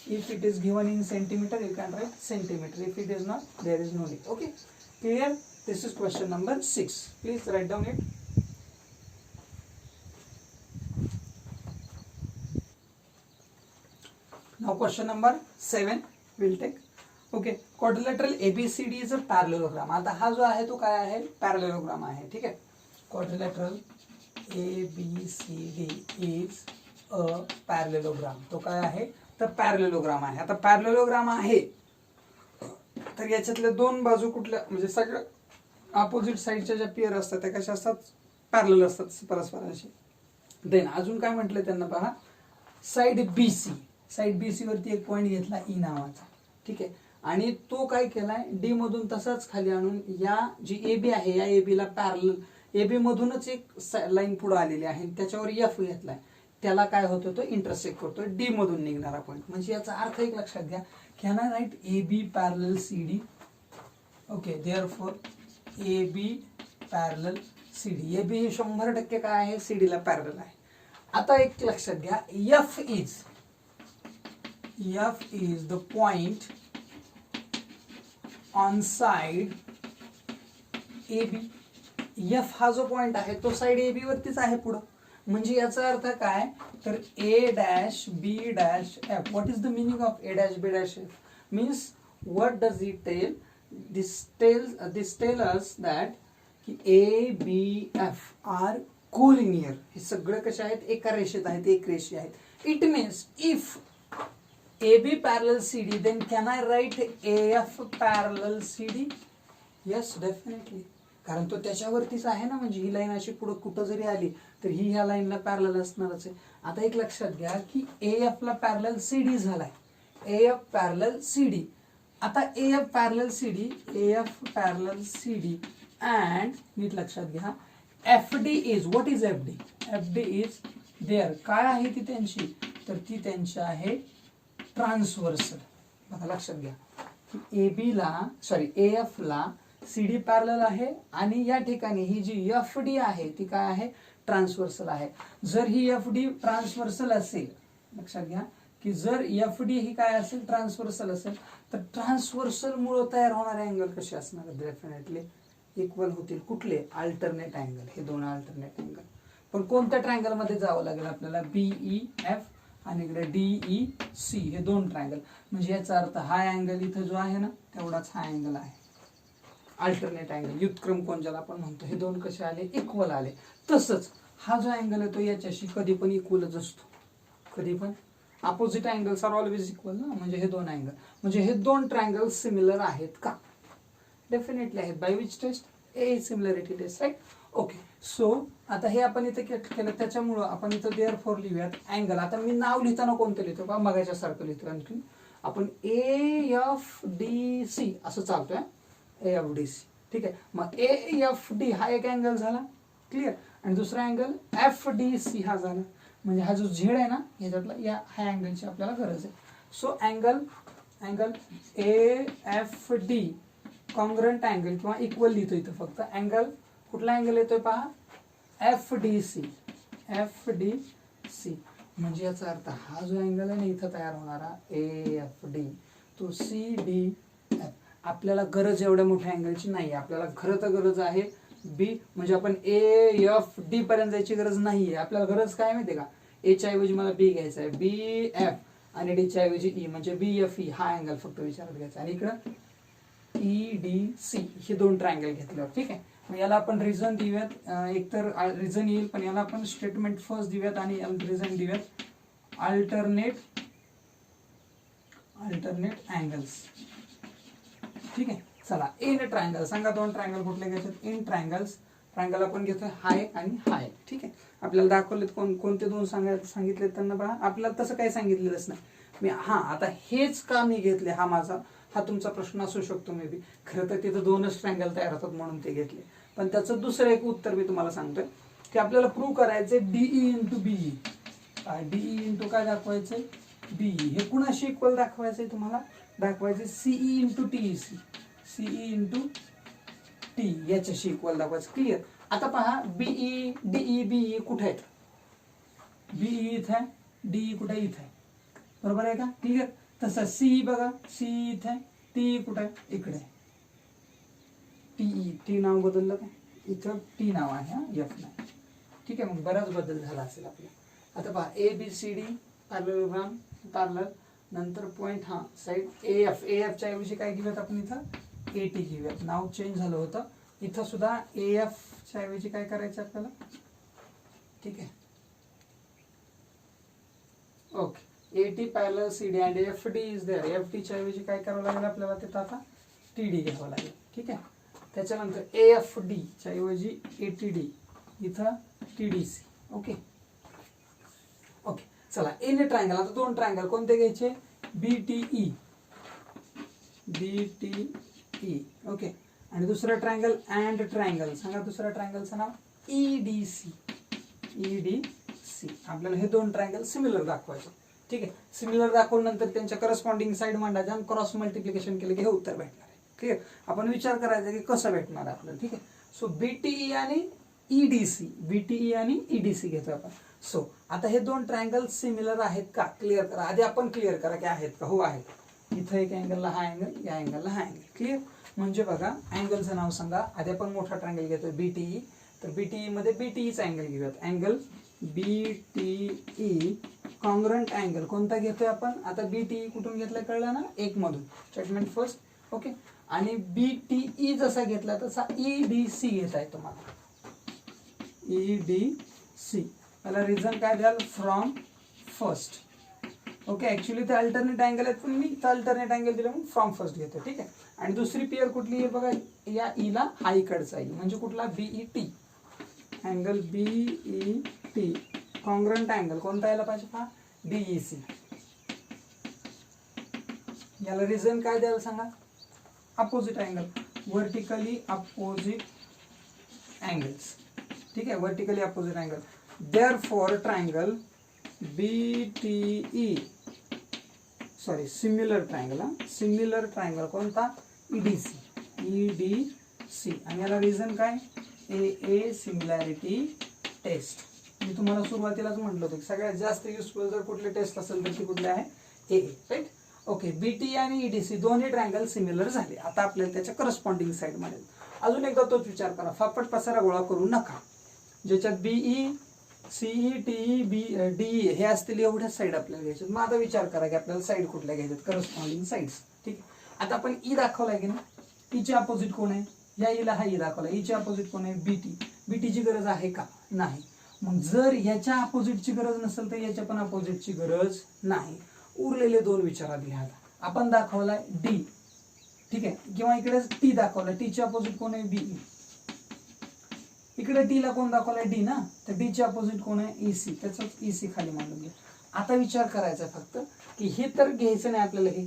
S1: If it is given in centimeter, you can write centimeter. If it is not, there is no need. Okay, clear? This is question number 6. Please write down it. Now question number 7 we'll take. Okay, quadrilateral ABCD is a parallelogram. आता हा जो आहे तो काय आहे? Parallelogram आहे. ठीक आहे, quadrilateral ABCD is a parallelogram. तो काय आहे? तर पॅरलेलोग्राम आहे. आता पॅरलेलोग्राम आहे तर याच्यातल्या दोन बाजू कुठल्या, म्हणजे सगळ्या अपोजिट साईडच्या ज्या पेअर असतात त्या कशा असतात? पॅरलल असतात परस्परांशी. देन अजून काय म्हटलंय त्यांना पहा, साईड BC, साईड BC वरती एक पॉईंट घेतला E नावाचा, ठीक आहे, आणि तो काय केलाय डी मधून तसाच खाली आणून या जी AB आहे या AB ला पॅरलल, AB मधूनच एक लाईन पुढे आलेली आहे त्याच्यावर F घेतलाय, त्याला काय होतं तो इंटरसेक्ट करतोय डी मधून निघणारा पॉईंट. म्हणजे याचा अर्थ एक लक्षात घ्या, can I write AB parallel CD, okay, therefore AB parallel CD, AB हे 100% काय आहे, CD ला पॅरलल आहे. आता एक लक्षात घ्या, F is the point on side AB. F हा जो पॉइंट आहे तो साइड AB वरतीच आहे पुढं. म्हणजे याचा अर्थ काय, तर A dash B dash F. What is the meaning of A dash B dash F? Means what does it tell? This tell us that की A B F are collinear. हे सगळे कसे आहेत, एका रेषेत आहेत, एक रेषे आहेत. It means if AB parallel CD, then can I write AF parallel CD? Yes, definitely. कारण तो त्याच्यावरतीच आहे ना, म्हणजे ही लाईन अशी पुढे कुठं जरी आली तर ही ह्या लाईनला पॅरलल असणारच आहे. आता एक लक्षात घ्या की AF ला पॅरलल CD झालाय, AF पॅरलल CD. आता AF parallel CD, AF parallel CD and नीट लक्षात घ्या FD is, what is FD? FD is there. काय आहे ती त्यांची, तर ती त्यांची आहे ट्रान्सव्हर्सल. बघा लक्षात घ्या की AB ला सॉरी AF ला CD पॅरलल आहे आणि या ठिकाणी ही जी FD आहे ती काय आहे, ट्रान्सव्हर्सल आहे. जर ही FD ट्रान्सव्हर्सल असेल, लक्षात घ्या की जर FD ही काय असेल, ट्रान्सव्हर्सल असेल, तर ट्रान्सव्हर्सल मुळे तयार होणारे अँगल कसे असणार, डेफिनेटली इक्वल होतील. कुठले, अल्टरनेट अँगल. हे दोन अल्टरनेट अँगल. पण कोणत्या ट्रायंगल मध्ये जावं लागेल आपल्याला, BEF आणि इकडे DEC, हे दोन ट्रायंगल. म्हणजे याचा अर्थ हा अँगल इथं जो आहे ना तेवढाच हा अँगल आहे, अल्टरनेट अँगल, व्युत्क्रम कोन ज्याला आपण म्हणतो. हे दोन कसे आले, इक्वल आले. तसंच हा जो अँगल आहे तो याच्याशी कधी पण इक्वलच असतो, कधी पण. Opposite angles are always equal ना, म्हणजे हे दोन अँगल, म्हणजे हे दोन ट्रायंगल सिमिलर आहेत का, डेफिनेटली आहेत. By which test, A similarity test, right. Okay, so आता हे आपण इथे केलं त्याच्यामुळं आपण इथं देअरफॉर लिहूयात अँगल. आता मी नाव लिहिताना कोणतं लिहितो का, मगाच्या सारखं लिहितो. आणखी आपण AFDC असं चालतोय, AFDC, ठीक आहे. मग AFD हा एक अँगल झाला, क्लिअर, आणि दुसरा अँगल FDC हा झाला. म्हणजे हा जो झेड आहे ना ह्याच्यातला, या ह्या अँगलची आपल्याला गरज आहे. So angle AFD congruent angle किंवा इक्वल लिहितो इथं फक्त. अँगल कुठला अँगल येतोय पहा, FDC. म्हणजे याचा अर्थ हा जो अँगल आहे ना इथं तयार होणारा AFD, तो CDF. आपल्याला गरज एवढ्या मोठ्या अँगलची नाही, आपल्याला खरं तर गरज आहे B. म्हणजे आपण AFD पर्यंत जायची गरज नाहीये. आपल्याला गरज काय माहितीये का, A च्या ऐवजी मला B घ्यायचा आहे, BF, आणि D च्या ऐवजी E म्हणजे BFE हा अँगल फक्त विचारात घ्यायचा. आणि इकडं EDC हे दोन ट्रायंगल घेतल्यावर, ठीक आहे. मग याला आपण रिझन देऊयात, एकतर रिझन येईल पण याला आपण स्टेटमेंट फर्स्ट देऊयात आणि रिझन देऊयात अल्टरनेट अँगल्स, ठीक आहे. चला, इन ट्रायंगल सांगा, दोन ट्रायंगल कुठले घ्यायचे, इन ट्रायंगल्स. ट्रायंगल आपण घेतोय हाय आणि हाय, ठीक आहे. आपल्याला दाखवलेत कोणते दोन सांगितले त्यांना पहा. आपल्याला तसं काही सांगितलेलंच नाही मी. आता हेच का मी घेतले, हा तुमचा प्रश्न असू शकतो मे बी. खरं तर तिथं दोनच ट्रायंगल तयार होतात म्हणून ते घेतले. पण त्याचं दुसरं एक उत्तर मी तुम्हाला सांगतोय की आपल्याला प्रूव्ह करायचंय DE into BE. DE into काय दाखवायचंय, BE. हे कुणाशी इक्वल दाखवायचंय तुम्हाला, दाखवायचंय CE into TEC, CE into T याच्याशी इक्वल दाखवायचं, क्लिअर. आता पहा BE DE BE कुठे आहेत, BE इथं आहे, DE कुठे इथं आहे, बरोबर आहे का, क्लिअर. तसं CE बघा, CE इथे आहे, TE कुठे आहे, इकडे आहे. T नाव बदललं का, इथं T नाव आहे, F नाही, ठीक आहे. मग बराच बदल झाला असेल आपला. आता पहा ABCD पॅरललोग्राम पॅरलल, नंतर पॉइंट हा साइड AF च्या ऐवजी काय घेऊयात आपण इथं AT घेऊयात. नाव चेंज झालं होतं. इथं सुद्धा AF च्या ऐवजी काय करायचं आपल्याला, ठीक आहे. Okay, AT parallel CD and FD is there. FD च्या ऐवजी काय करावं लागेल आपल्याला, तिथं आता TD घ्यावं लागेल, ठीक आहे. त्याच्यानंतर AFD च्या ऐवजी ATD, इथं TDC, ओके. चला इन ट्रायंगल, आता दोन ट्रायंगल कोणते घ्यायचे, बीटीई, बीटीई ओके, आणि दुसरं ट्रायंगल अँड ट्रायंगल, सांगा दुसऱ्या ट्रायंगलचं नाव ईडीसी, ईडीसी. आपल्याला हे दोन ट्रायंगल सिमिलर दाखवायचे. ठीक आहे, सिमिलर दाखवल्यानंतर त्यांच्या करस्पॉन्डिंग साईड मांडायच्या आणि क्रॉस मल्टिप्लिकेशन केलं की हे उत्तर भेटणार आहे. क्लिअर, आपण विचार करायचा की कसं भेटणार आहे आपल्याला. ठीक आहे, सो बीटीई आणि ईडीसी, बीटीई आणि ईडीसी घेतोय आपण. सो आता हे दोन ट्रायंगल सिमिलर आहेत का, क्लिअर करा आधी, आपण क्लिअर करा की आहेत का. हो आहेत. इथं एक अँगलला हा अँगल, या अँगलला हा अँगल. क्लिअर, म्हणजे बघा अँगलचं नाव सांगा. आधी आपण मोठा ट्रायंगल घेतोय बीटीई, तर बीटीई मध्ये बीटीईचा अँगल घेऊयात. अँगल बीटीई कॉन्ग्रंट अँगल कोणता घेतोय आपण, आता बीटीई कुठून घेतलाय कळलं ना, एक मधून, स्टेटमेंट फर्स्ट. ओके, आणि बीटीई जसा घेतला तसा ईडीसी घेताय तुम्हाला, ईडीसी. याला रिझन काय द्याल, फ्रॉम फर्स्ट. ओके, ऍक्च्युली ते अल्टरनेट अँगल आहेत पण मी अल्टरनेट अँगल दिलं म्हणून फ्रॉम फर्स्ट घेतो. ठीक आहे, आणि दुसरी पेअर कुठली आहे बघा, या ईला हा इकडचा आहे म्हणजे कुठला, BET, angle BET congruent angle कोणता यायला पाहिजे पहा, डीईसी. याला रिझन काय द्यायला सांगा, opposite angle, vertically opposite angles. ठीक आहे, vertically opposite angle. Therefore triangle BTE, sorry similar triangle, similar triangle कोणता, ईडीसी, ईडीसी. आणि याला रिझन काय, ए सिमिलॅरिटी टेस्ट. मी तुम्हाला सुरुवातीलाच म्हटलं होतं सगळ्यात जास्त युजफुल जर कुठले टेस्ट असेल तर ती कुठले आहे, ए, राईट. ओके, बीटी आणि ईडीसी दोन्ही ट्रायंगल सिमिलर झाले. आता आपल्याला त्याच्या करस्पॉन्डिंग साईड मिळेल. अजून एकदा तोच विचार करा, फापट पसारा गोळा करू नका. ज्याच्यात BE, CE, TE, B, DE हे असतील एवढ्याच साईड आपल्याला घ्यायचे. मग आता विचार करा की आपल्याला साईड कुठल्या घ्यायच्यात, करस्पॉन्डिंग साईड्स. ठीक आहे, आता आपण ई दाखवलाय की ना, ईचे अपोजिट कोण आहे, या ईला हा ई दाखवला, ईचे अपोजिट कोण आहे, बीटी. बीटीची गरज आहे का, नाही. मग जर याच्या अपोजिटची गरज नसेल तर याच्या पण अपोजिटची गरज नाही. उरलेले दोन विचारात घ्या. आपण दाखवलाय डी, ठीक आहे, किंवा इकडे टी दाखवलाय, टीचे अपोजिट कोण आहे, बीई. इकडे टी ला कोण दाखवलाय, डी ना, तर डी चे अपोजिट कोण आहे, ईसी. त्याच ईसी खाली मांडून घ्या. आता विचार करायचा फक्त की हे तर घ्यायचं नाही आपल्याला, हे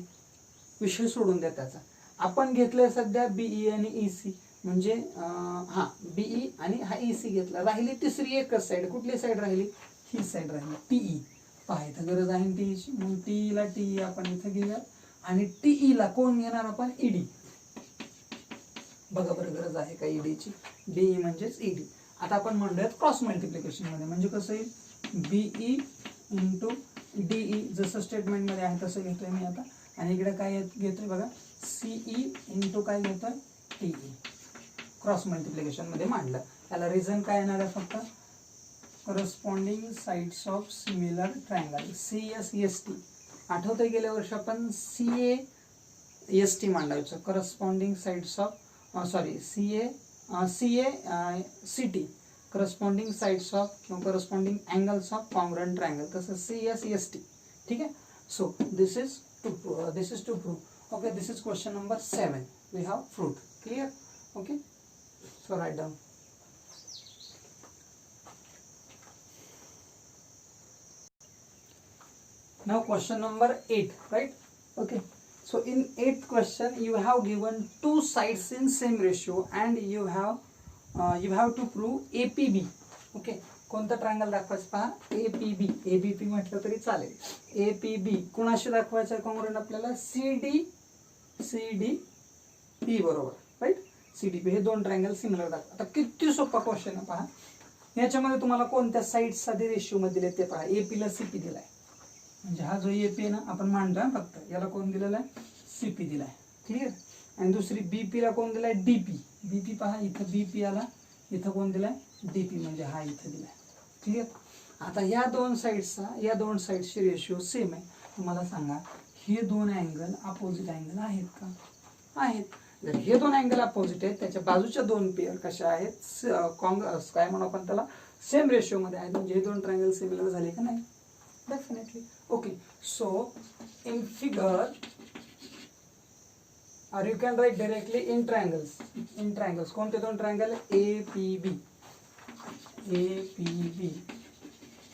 S1: विषय सोडून द्या त्याचा. आपण घेतलंय सध्या बीई आणि ईसी, म्हणजे हा बीई आणि हा ईसी घेतला. राहिली तिसरी एकच साईड, कुठली साईड राहिली, ही साईड राहिली, टीई. पहा इथं गरज आहे टीईची, मग टीईला टीई आपण इथं घेऊया, आणि टीईला कोण घेणार आपण, ईडी. बघा बरं गरज आहे का ईडीची, डीई म्हणजेच ईडी. आता आपण म्हणूयात क्रॉस मल्टिप्लिकेशन मध्ये, म्हणजे कसं येईल, बीई इंटू डीई, जसं स्टेटमेंट मध्ये आहे तसं घेतोय मी आता. आणि इकडे काय घेतोय बघा, सीई इंटू काय घेतोय, टीई. क्रॉस मल्टिप्लिकेशन मध्ये मांडलं. त्याला रिझन काय येणार आहे, फक्त corresponding sides of similar triangle, CSST. आठवतंय गेल्या वर्षी आपण CAST मांडायचं, corresponding sides of, sorry CACT, corresponding sides of किंवा corresponding angles of congruent triangle, तसं CSST. ठीक आहे, so this is to prove. Okay, this is question number 7. We have fruit. Clear? Okay, so write down. Now question number 8, right? Okay, so in 8th question you have given two sides in same ratio and you have to prove APB. Okay, कोणता triangle दाखवायचं पहा, APB. ABP म्हटलं तरी चालेल. APB कुणाशी दाखवायचं आहे congruent आपल्याला, CDP बरोबर, राईट. CDP हे दोन ट्रायंगल सिमिलर दाखवा. आता किती सोपा क्वेश्चन आहे पहा. याच्यामध्ये तुम्हाला कोणत्या साईड्स साठी रेशिओ मध्ये दिले ते पहा. AP ला CP दिलाय, म्हणजे हा जो AP आहे ना आपण मांडला फक्त, याला कोण दिलेला आहे, CP दिलाय. क्लिअर. आणि दुसरी BP ला कोण दिलाय, DP. BP पहा इथं BP आला, इथं कोण दिलाय, DP, म्हणजे हा इथं दिलाय. क्लिअर. आता या दोन साईड्सची रेशिओ सेम आहे. तुम्हाला सांगा हे दोन अँगल अपोजिट अँगल आहेत का, आहेत. जर हे दोन अँगल अपोजिट आहेत, त्याच्या बाजूच्या दोन पेअर कशा आहेत, काय म्हणू आपण त्याला, सेम रेशिओ मध्ये आहेत, म्हणजे हे दोन ट्रायंगल सिमिलर झाले का नाही, definitely. Okay, so in figure or you can write directly in triangles. कोणते दोन ट्रायंगल, APB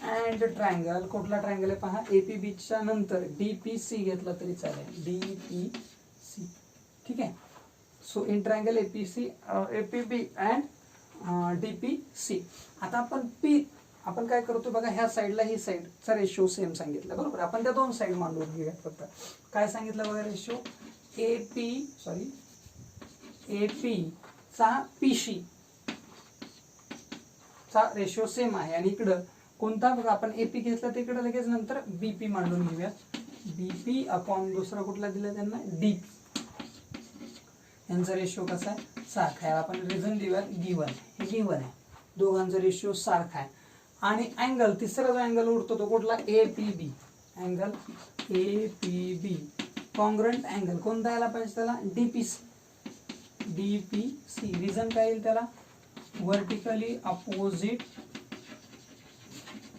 S1: अँड ट्रायंगल, कुठला ट्रायंगल आहे पहा, APB च्या नंतर DPC घेतला तरी चालेल, DPC, ठीक आहे. So in triangle APB and DPC. आता आपण काय करतो बघा, ह्या साईडला ही साईडचा रेशो सेम सांगितलं, बरोबर. आपण त्या दोन साईड मांडून घेऊया. फक्त काय सांगितलं बघा, रेशो AP चा PC चा रेशो सेम आहे. आणि इकडं कोणता बघा, आपण AP घेतला तर इकडे लगेच नंतर BP मांडून घेऊया. BP अपॉन दुसरा कुठला दिला त्यांना, DP. यांचा रेशो कसा आहे, सारखा आहे. आपण रिझन देऊया गिवन, हे गिवन आहे, दोघांचा रेशो सारखा आहे. आणि अँगल, तिसरा जो अँगल उडतो तो कुठला, APB. Angle APB congruent angle कोणता यायला पाहिजे त्याला, DPC. रिझन काय येईल त्याला, vertically opposite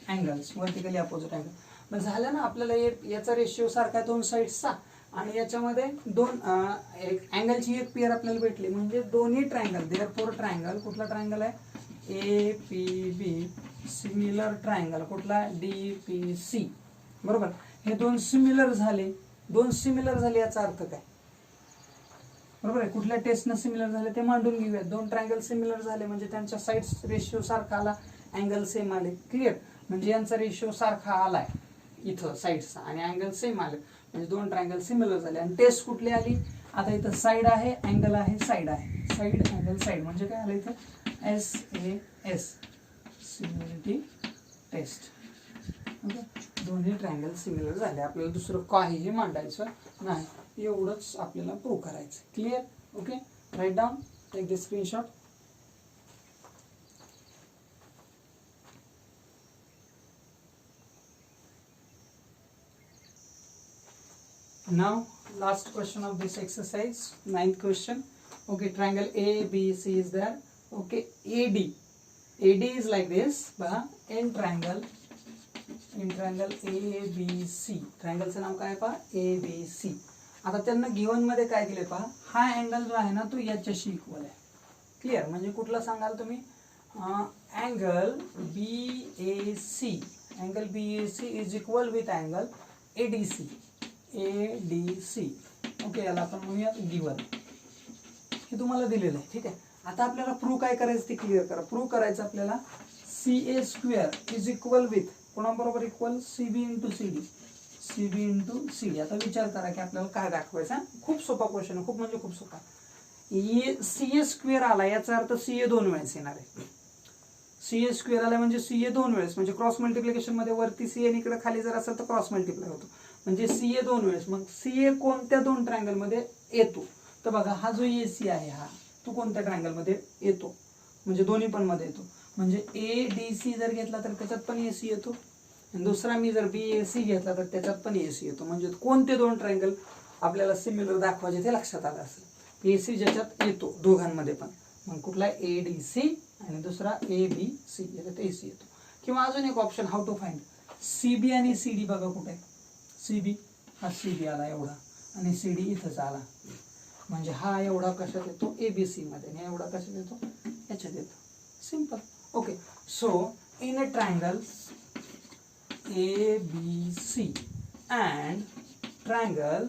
S1: angles, vertically opposite angle. मग झालं ना, आपल्याला याचा रेशिओ सारखा आहे दोन साईडचा, आणि याच्यामध्ये दोन अँगलची एक पेअर आपल्याला भेटली, म्हणजे दोन्ही ट्रायंगल. देअरफॉर ट्रायंगल, कुठला ट्रायंगल आहे, APB सिमिलर ट्रायंगल, कुठला, DPC, बरोबर. हे दोन सिमिलर झाले, याचा अर्थ काय, बरोबर आहे. कुठल्या टेस्टनं सिमिलर झाले ते मांडून घेऊयात. दोन ट्रायंगल सिमिलर झाले म्हणजे त्यांच्या साईड्स रेशिओ सारखा आला, अँगल सेम आले, क्लिअर. म्हणजे यांचा रेशिओ सारखा आलाय इथं साईडचा, आणि अँगल सेम आले, म्हणजे दोन ट्रायंगल सिमिलर झाले. आणि टेस्ट कुठली आली, आता इथं साईड आहे, अँगल आहे, साईड आहे, साईड अँगल साईड, म्हणजे काय आलं इथं, SAS सिमिलरिटी टेस्ट. ओके, दोन्ही ट्रायंगल सिमिलर झाले. आपल्याला दुसरं काहीही मांडायचं नाही, एवढंच आपल्याला प्रूव्ह करायचं. Clear. Okay, write down, take the screenshot. Now last question of this exercise, 9th question. Okay, triangle ABC is there. Okay, AD is like this. In triangle ABC, ट्रायंगलचं नाव काय पहा, ABC. आता त्यांना गिवन मध्ये काय दिले पहा, हा अँगल जो आहे ना तो याच्याशी इक्वल आहे. क्लिअर. म्हणजे कुठला सांगाल तुम्ही, angle BAC is equal with angle ADC. Okay, याला आपण म्हणूयात गिवन. हे तुम्हाला दिलेलं आहे, ठीक आहे. आता आपल्याला प्रूव्ह काय करायचं ते क्लिअर करा. प्रूव्ह करायचं आपल्याला CA² इज इक्वल विथ, कोणाबरोबर इक्वल, CB इंटू CD. आता विचार करा की आपल्याला काय दाखवायचं. खूप सोपा क्वेश्चन आहे, खूप म्हणजे खूप सोपा. CA² आला याचा अर्थ CA दोन वेळेस येणार आहे. CA² आला म्हणजे CA दोन वेळेस, म्हणजे क्रॉस मल्टिप्लिकेशन मध्ये वरती CA आणि इकडे खाली जर असेल तर क्रॉस मल्टिप्लाय होतो, म्हणजे CA दोन वेळेस. मग CA कोणत्या दोन ट्रायंगल मध्ये येतो, तर बघा हा जो AC आहे हा तो कोणत्या ट्रायंगल मध्ये येतो, म्हणजे दोन्ही पण मध्ये येतो. म्हणजे ADC जर घेतला तर त्याच्यात पण AC येतो, आणि दुसरा मी जर BAC घेतला तर त्याच्यात पण AC येतो. म्हणजे कोणते दोन ट्रायंगल आपल्याला सिमिलर दाखवायचे ते लक्षात आलं असेल. AC ज्याच्यात येतो दोघांमध्ये पण, मग कुठला ADC आणि दुसरा ABC, याच्यात AC येतो. किंवा अजून एक option, how to find CB आणि CD. बघा कुठे CB, हा CB आला एवढा, आणि CD इथंच आला, म्हणजे हा एवढा कशात येतो, ABC मध्ये, आणि एवढा कशात येतो, याच्यात येतो. Simple. Okay, so in a triangle ABC and triangle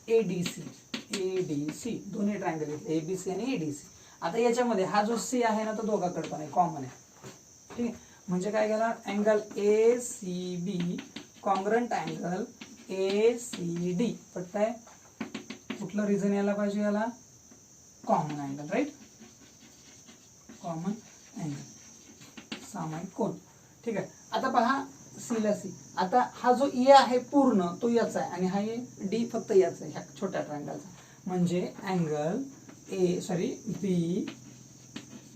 S1: ADC, दोन्ही ट्रायंगल आहेत ABC आणि ADC. आता याच्यामध्ये हा जो C आहे ना तो दोघांकडे पण आहे, कॉमन आहे, ठीक आहे. म्हणजे काय केला, angle ACB congruent angle ACD. पटतंय, कुठलं रिझन यायला पाहिजे याला, common angle, right, common angle, सामायिक कोन, ठीक आहे. आता पहा C ला C. आता हा जो A आहे पूर्ण तो याचा आहे, आणि हा D फक्त याचा आहे, ह्या छोट्या ट्रायंगलचा. म्हणजे अँगल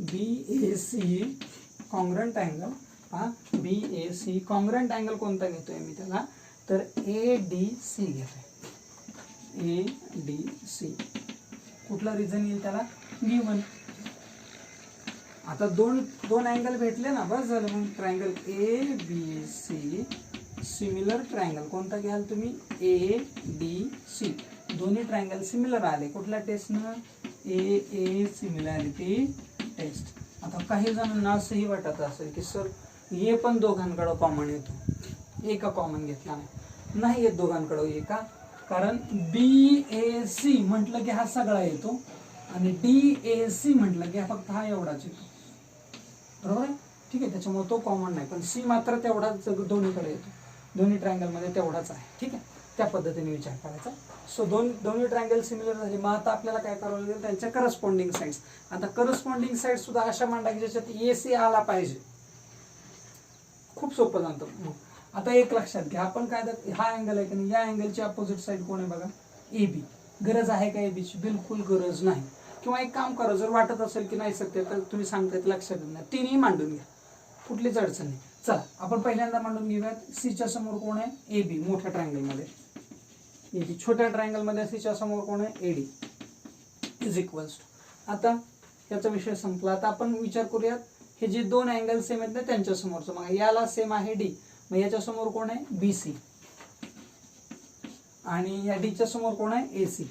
S1: BAC कॉन्ग्रंट अँगल, पहा BAC कॉन्ग्रंट अँगल कोणता घेतोय मी त्याला, तर ADC घेतोय, ADC. कुठला रिझन येईल त्याला, गिवन. आता दोन अँगल भेटले ना, बस झालं. मग ट्रायंगल ABC सिमिलर ट्रायंगल कोणता घ्याल तुम्ही, ADC. दोन्ही ट्रायंगल सिमिलर आले, कुठल्या टेस्टनं, AA सिमिलॅरिटी टेस्ट. आता काही जणांना असंही वाटत असेल की सर ए पण दोघांकडे कॉमन येतो, ए का कॉमन घेतला नाही येत दोघांकडे ए का, कारण बी ए सी म्हटलं की हा सगळा येतो आणि डी ए सी म्हटलं की फक्त हा एवढाच येतो, बरोबर आहे. ठीक आहे, त्याच्यामुळे तो कॉमन नाही, पण सी मात्र तेवढाच दोन्हीकडे येतो, दोन्ही ट्रायंगल मध्ये तेवढाच आहे. ठीक आहे, त्या पद्धतीने विचार करायचा. सो दोन्ही ट्रायंगल सिमिलर झाले. मग आता आपल्याला काय करावं लागेल, त्यांच्या करस्पॉन्डिंग साइड्स. आता करस्पॉन्डिंग साइड सुद्धा अशा मांडा ज्याच्यात ए सी आला पाहिजे. खूप सोपं जातं. मग आता एक लक्षात घ्या, आपण काय हा अँगल आहे की नाही, या अँगलची अपोजिट साइड कोण आहे बघा, ए बी. गरज आहे का ए बीची? बिलकुल गरज नाही. किंवा एक काम करा, जर वाटत असेल की नाही सत्य तर तुम्ही सांगतायत लक्षात नाही, तिन्ही मांडून घ्या, कुठलीच अडचण नाही. चला आपण पहिल्यांदा मांडून घेऊयात. सीच्या समोर कोण आहे, ए बी. मोठ्या ट्रायंगल मध्ये ए बी, छोट्या ट्रायंगल मध्ये सीच्या समोर कोण आहे, A D is equals to. आता याचा विषय संपला. आता आपण विचार करूयात हे जे दोन अँगल सेम आहेत ना त्यांच्या समोरचं. मग याला सेम आहे डी, मग याच्या समोर कोण आहे, बी सी. आणि या डीच्या समोर कोण आहे, ए सी.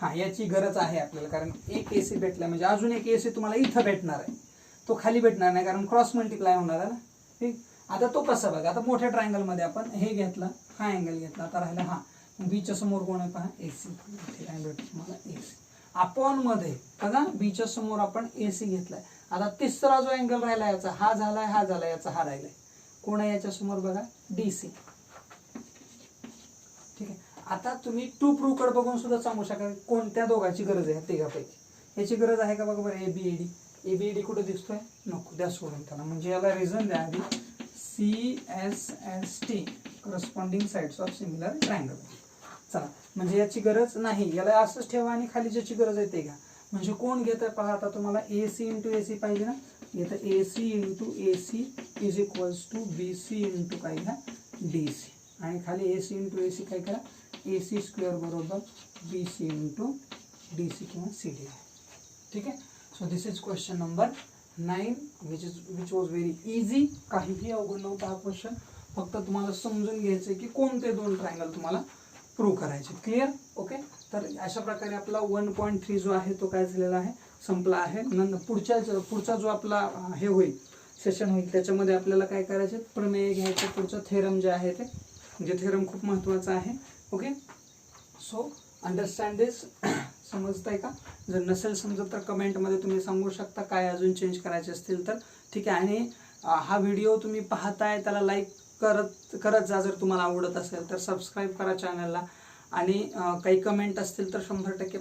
S1: हा, याची गरज आहे आपल्याला, कारण एक ए सी भेटला म्हणजे अजून एक ए सी तुम्हाला इथं भेटणार आहे, तो खाली भेटणार नाही कारण क्रॉस मल्टिप्लाय होणार आहे ना. ठीक, आता तो कसा बघा, आता मोठ्या ट्रायंगल मध्ये आपण हे घेतला, हा अँगल घेतला, आता राहिला हा, बीच्या समोर कोण आहे पहा, ए सी. तुम्हाला ए सी अपॉन मध्ये बघा, बीच्या समोर आपण ए सी घेतलाय. आता तिसरा जो अँगल राहिला याचा, हा झालाय, हा झाला, याचा हा राहिलाय, कोण आहे याच्या समोर बघा, डी सी. ठीक आहे, आता तुम्ही टू प्रूव्ह कडे बघून सुद्धा सांगू शकाल कोणत्या दोघांची गरज आहे तिघापैकी. याची गरज आहे का बघा बरं, A B A D. A B A D कुठे दिसतोय, नको, द्या सोडून त्याला. म्हणजे याला रिझन द्या आधी, C S S T corresponding sides of similar triangle. चला, म्हणजे याची गरज नाही, याला असंच ठेवा आणि खाली ज्याची गरज आहे ते घ्या. म्हणजे कोण घेत आहे पहा, आता तुम्हाला A C into A C पाहिजे ना, येतं A C into A C is equals to B C into काय घ्या, डी सी. आणि खाली A C into A C काय करा, ए सी स्क्वेअर बरोबर B C into D C किंवा सी डी. ठीक आहे, so this is question number 9 which was very easy. काहीही अवघड नव्हता हा क्वेश्चन, फक्त तुम्हाला समजून घ्यायचं की कोणते दोन ट्रायंगल तुम्हाला प्रूव्ह करायचे. Clear, okay. तर अशा प्रकारे आपला 1.3 जो आहे तो काय झालेला आहे, संपला आहे. पुढचा जो आपला हे होईल, सेशन होईल, त्याच्यामध्ये आपल्याला काय करायचे, प्रमेय घ्यायचे, पुढचं थेरम जे आहे ते, म्हणजे थेरम खूप महत्त्वाचा आहे. ओके, सो अंडरस्टँड दिस. समजतंय का? जर नसेल समजत तर कमेंटमध्ये तुम्ही सांगू शकता, काय अजून चेंज करायचे असतील तर. ठीक आहे, आणि हा व्हिडिओ तुम्ही पाहताय त्याला लाईक करत जा. जर तुम्हाला आवडत असेल तर सबस्क्राईब करा चॅनलला, आणि काही कमेंट असतील तर 100%